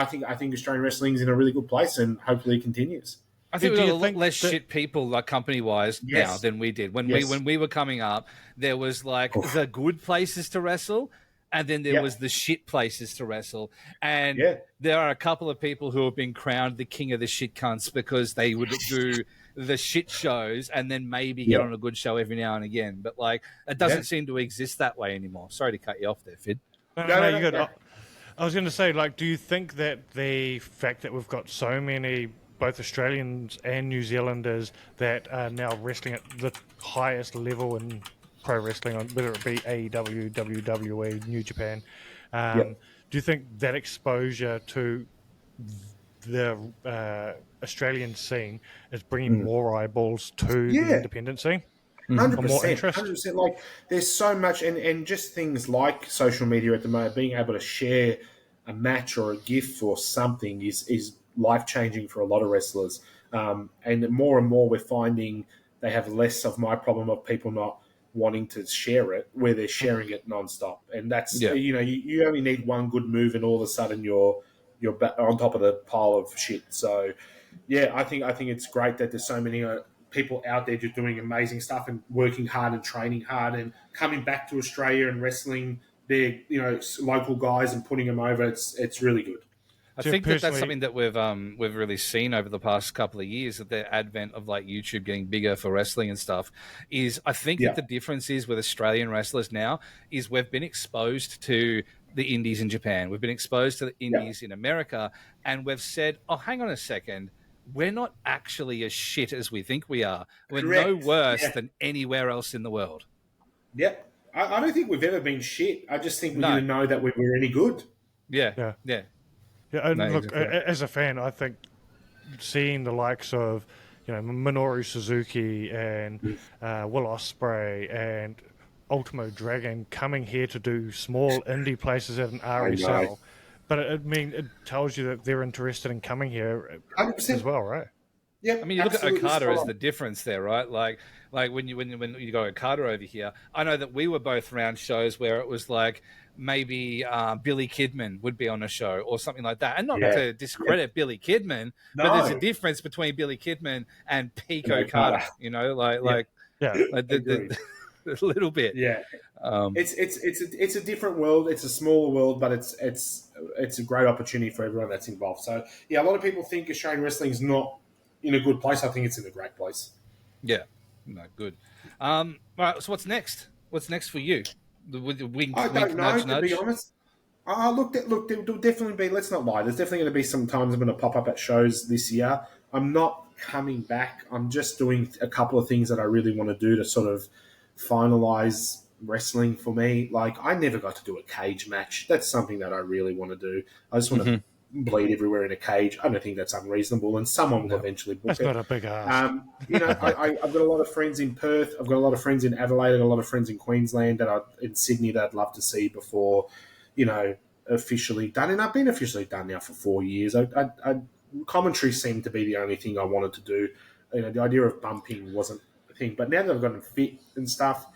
think Australian wrestling's in a really good place, and hopefully it continues. I think we've got a lot less shit people, like, company-wise now than we did. When we were coming up, there was, like, the good places to wrestle, and then there was the shit places to wrestle. And there are a couple of people who have been crowned the king of the shit cunts because they would do the shit shows and then maybe get on a good show every now and again. But, like, it doesn't seem to exist that way anymore. Sorry to cut you off there, Phid. No, you're good. I was going to say, like, do you think that the fact that we've got so many both Australians and New Zealanders that are now wrestling at the highest level in pro wrestling, whether it be AEW, WWE, New Japan, do you think that exposure to the Australian scene is bringing more eyeballs to the independent scene? 100%. 100%. Like, there's so much, and just things like social media at the moment, being able to share a match or a GIF or something is life-changing for a lot of wrestlers. And more we're finding they have less of my problem of people not wanting to share it, where they're sharing it non-stop. And that's, you only need one good move and all of a sudden you're on top of the pile of shit. So, yeah, I think it's great that there's so many people out there just doing amazing stuff and working hard and training hard and coming back to Australia and wrestling their local guys and putting them over. It's really good. I think that's something that we've really seen over the past couple of years, that the advent of, like, YouTube getting bigger for wrestling and stuff is, I think that the difference is with Australian wrestlers now is we've been exposed to the indies in Japan. We've been exposed to the indies in America, and we've said, oh, hang on a second, we're not actually as shit as we think we are. We're no worse than anywhere else in the world. Yep. I don't think we've ever been shit. I just think we didn't know that we were any good. Yeah, and look, as a fan, I think seeing the likes of, Minoru Suzuki and Will Ospreay and Ultimo Dragon coming here to do small indie places at an RSL, but it tells you that they're interested in coming here 100%. As well, right? Yeah, I mean, you look at Okada as the difference there, right? Like when you go Okada over here, I know that we were both around shows where it was like maybe Billy Kidman would be on a show or something like that, and not to discredit Billy Kidman, but there's a difference between Billy Kidman and peak Okada. A little bit. Yeah, it's a different world. It's a smaller world, but it's a great opportunity for everyone that's involved. So yeah, a lot of people think Australian wrestling is not in a good place. I think it's in a great place. Yeah, no, good. All right, so what's next? What's next for you? I don't know, to be honest. Look, there'll definitely be, let's not lie, there's definitely going to be some times I'm going to pop up at shows this year. I'm not coming back. I'm just doing a couple of things that I really want to do to sort of finalize wrestling for me. Like, I never got to do a cage match. That's something that I really want to do. I just want to bleed everywhere in a cage. I don't think that's unreasonable, and someone will eventually book it. That's not a big ask. I've got a lot of friends in Perth. I've got a lot of friends in Adelaide. I've got a lot of friends in Queensland in Sydney that I'd love to see before, officially done. And I've been officially done now for 4 years. Commentary seemed to be the only thing I wanted to do. The idea of bumping wasn't a thing. But now that I've gotten fit and stuff,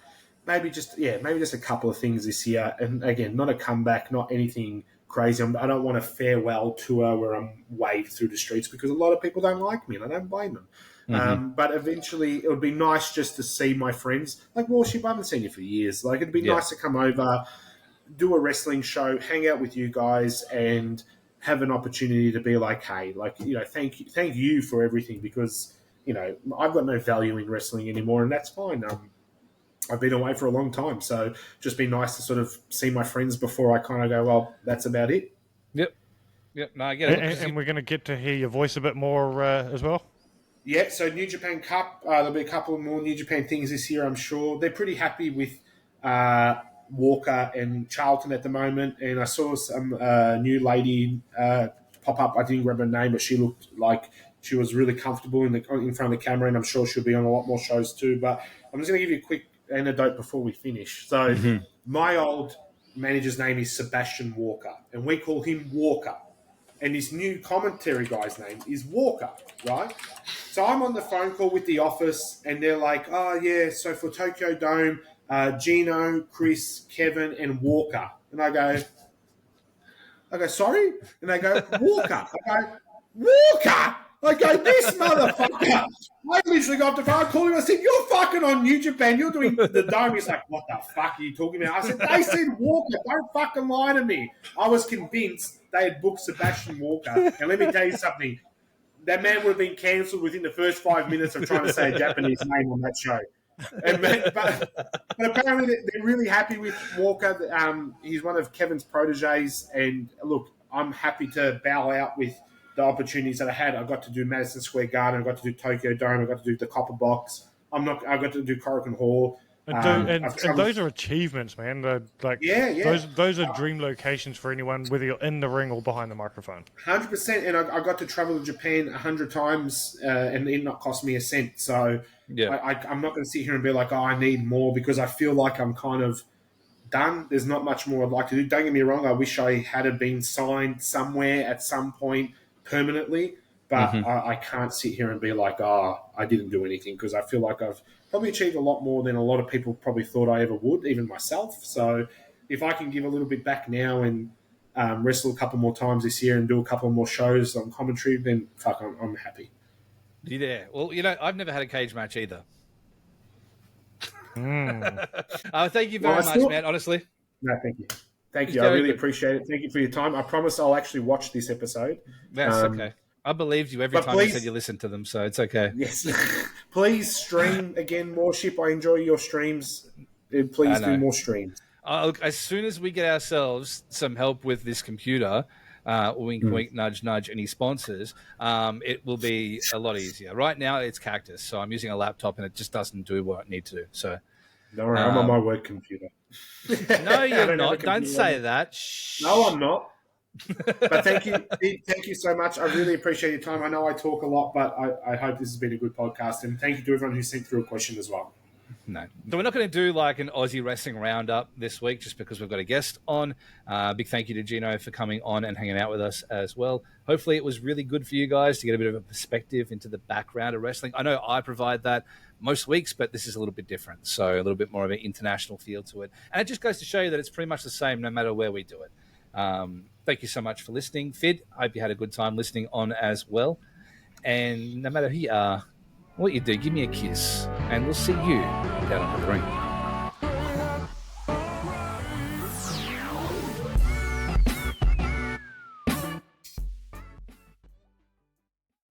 maybe just a couple of things this year. And again, not a comeback, not anything crazy. I don't want a farewell tour where I'm waved through the streets because a lot of people don't like me and I don't blame them. But eventually it would be nice just to see my friends. Like Warship, I haven't seen you for years. Like, it'd be nice to come over, do a wrestling show, hang out with you guys, and have an opportunity to be like, hey, like, thank you for everything, because I've got no value in wrestling anymore, and that's fine. I've been away for a long time, so just be nice to sort of see my friends before I kind of go, well, that's about it. Yep. No, I get it. And we're going to get to hear your voice a bit more as well. Yeah, so New Japan Cup, there'll be a couple more New Japan things this year, I'm sure. They're pretty happy with Walker and Charlton at the moment, and I saw some new lady pop up. I didn't grab her name, but she looked like she was really comfortable in front of the camera, and I'm sure she'll be on a lot more shows too. But I'm just going to give you a quick anecdote before we finish. So my old manager's name is Sebastian Walker, and we call him Walker. And this new commentary guy's name is Walker, right? So I'm on the phone call with the office, and they're like, oh, yeah, so for Tokyo Dome, Gino, Chris, Kevin, and Walker. And I go, sorry? And they go, Walker. I go, Walker? I go, this motherfucker. I literally got off the phone, I called him, I said, you're fucking on New Japan, you're doing the Dome. He's like, what the fuck are you talking about? I said, they said Walker, don't fucking lie to me. I was convinced they had booked Sebastian Walker. And let me tell you something, that man would have been cancelled within the first 5 minutes of trying to say a Japanese name on that show. But apparently they're really happy with Walker. He's one of Kevin's proteges, and look, I'm happy to bow out with the opportunities that I had. I got to do Madison Square Garden, I got to do Tokyo Dome, I got to do the Copper Box. I got to do Korakuen Hall. And those are achievements, man. Those are dream locations for anyone, whether you're in the ring or behind the microphone. 100%. And I got to travel to Japan 100 times, and it not cost me a cent. So I'm not going to sit here and be like, oh, I need more, because I feel like I'm kind of done. There's not much more I'd like to do. Don't get me wrong. I wish I had been signed somewhere at some point permanently, but I can't sit here and be like, oh, I didn't do anything, because I feel like I've probably achieved a lot more than a lot of people probably thought I ever would, even myself. So if I can give a little bit back now and wrestle a couple more times this year and do a couple more shows on commentary, then fuck, I'm happy. Yeah. Well, I've never had a cage match either. Thank you very much, man, honestly. No, thank you. Thank you. I really appreciate it. Thank you for your time. I promise I'll actually watch this episode. That's okay. I believed you every time you said you listened to them, so it's okay. Yes. Please stream again, Warship. I enjoy your streams. Please do more streams. Look, as soon as we get ourselves some help with this computer, wink, wink, nudge, nudge, any sponsors, it will be a lot easier. Right now, it's Cactus, so I'm using a laptop, and it just doesn't do what I need to do. So, don't worry, I'm on my work computer. No, you're not. Don't say that. Shh. No, I'm not. But thank you so much. I really appreciate your time. I know I talk a lot, but I hope this has been a good podcast, and thank you to everyone who sent through a question as well. No. So we're not going to do like an Aussie wrestling roundup this week just because we've got a guest on. Big thank you to Gino for coming on and hanging out with us as well. Hopefully it was really good for you guys to get a bit of a perspective into the background of wrestling. I know I provide that most weeks, but this is a little bit different. So a little bit more of an international feel to it. And it just goes to show you that it's pretty much the same no matter where we do it. Thank you so much for listening. Phid, I hope you had a good time listening on as well. And no matter who you are, what you do, give me a kiss, and we'll see you down on the ring.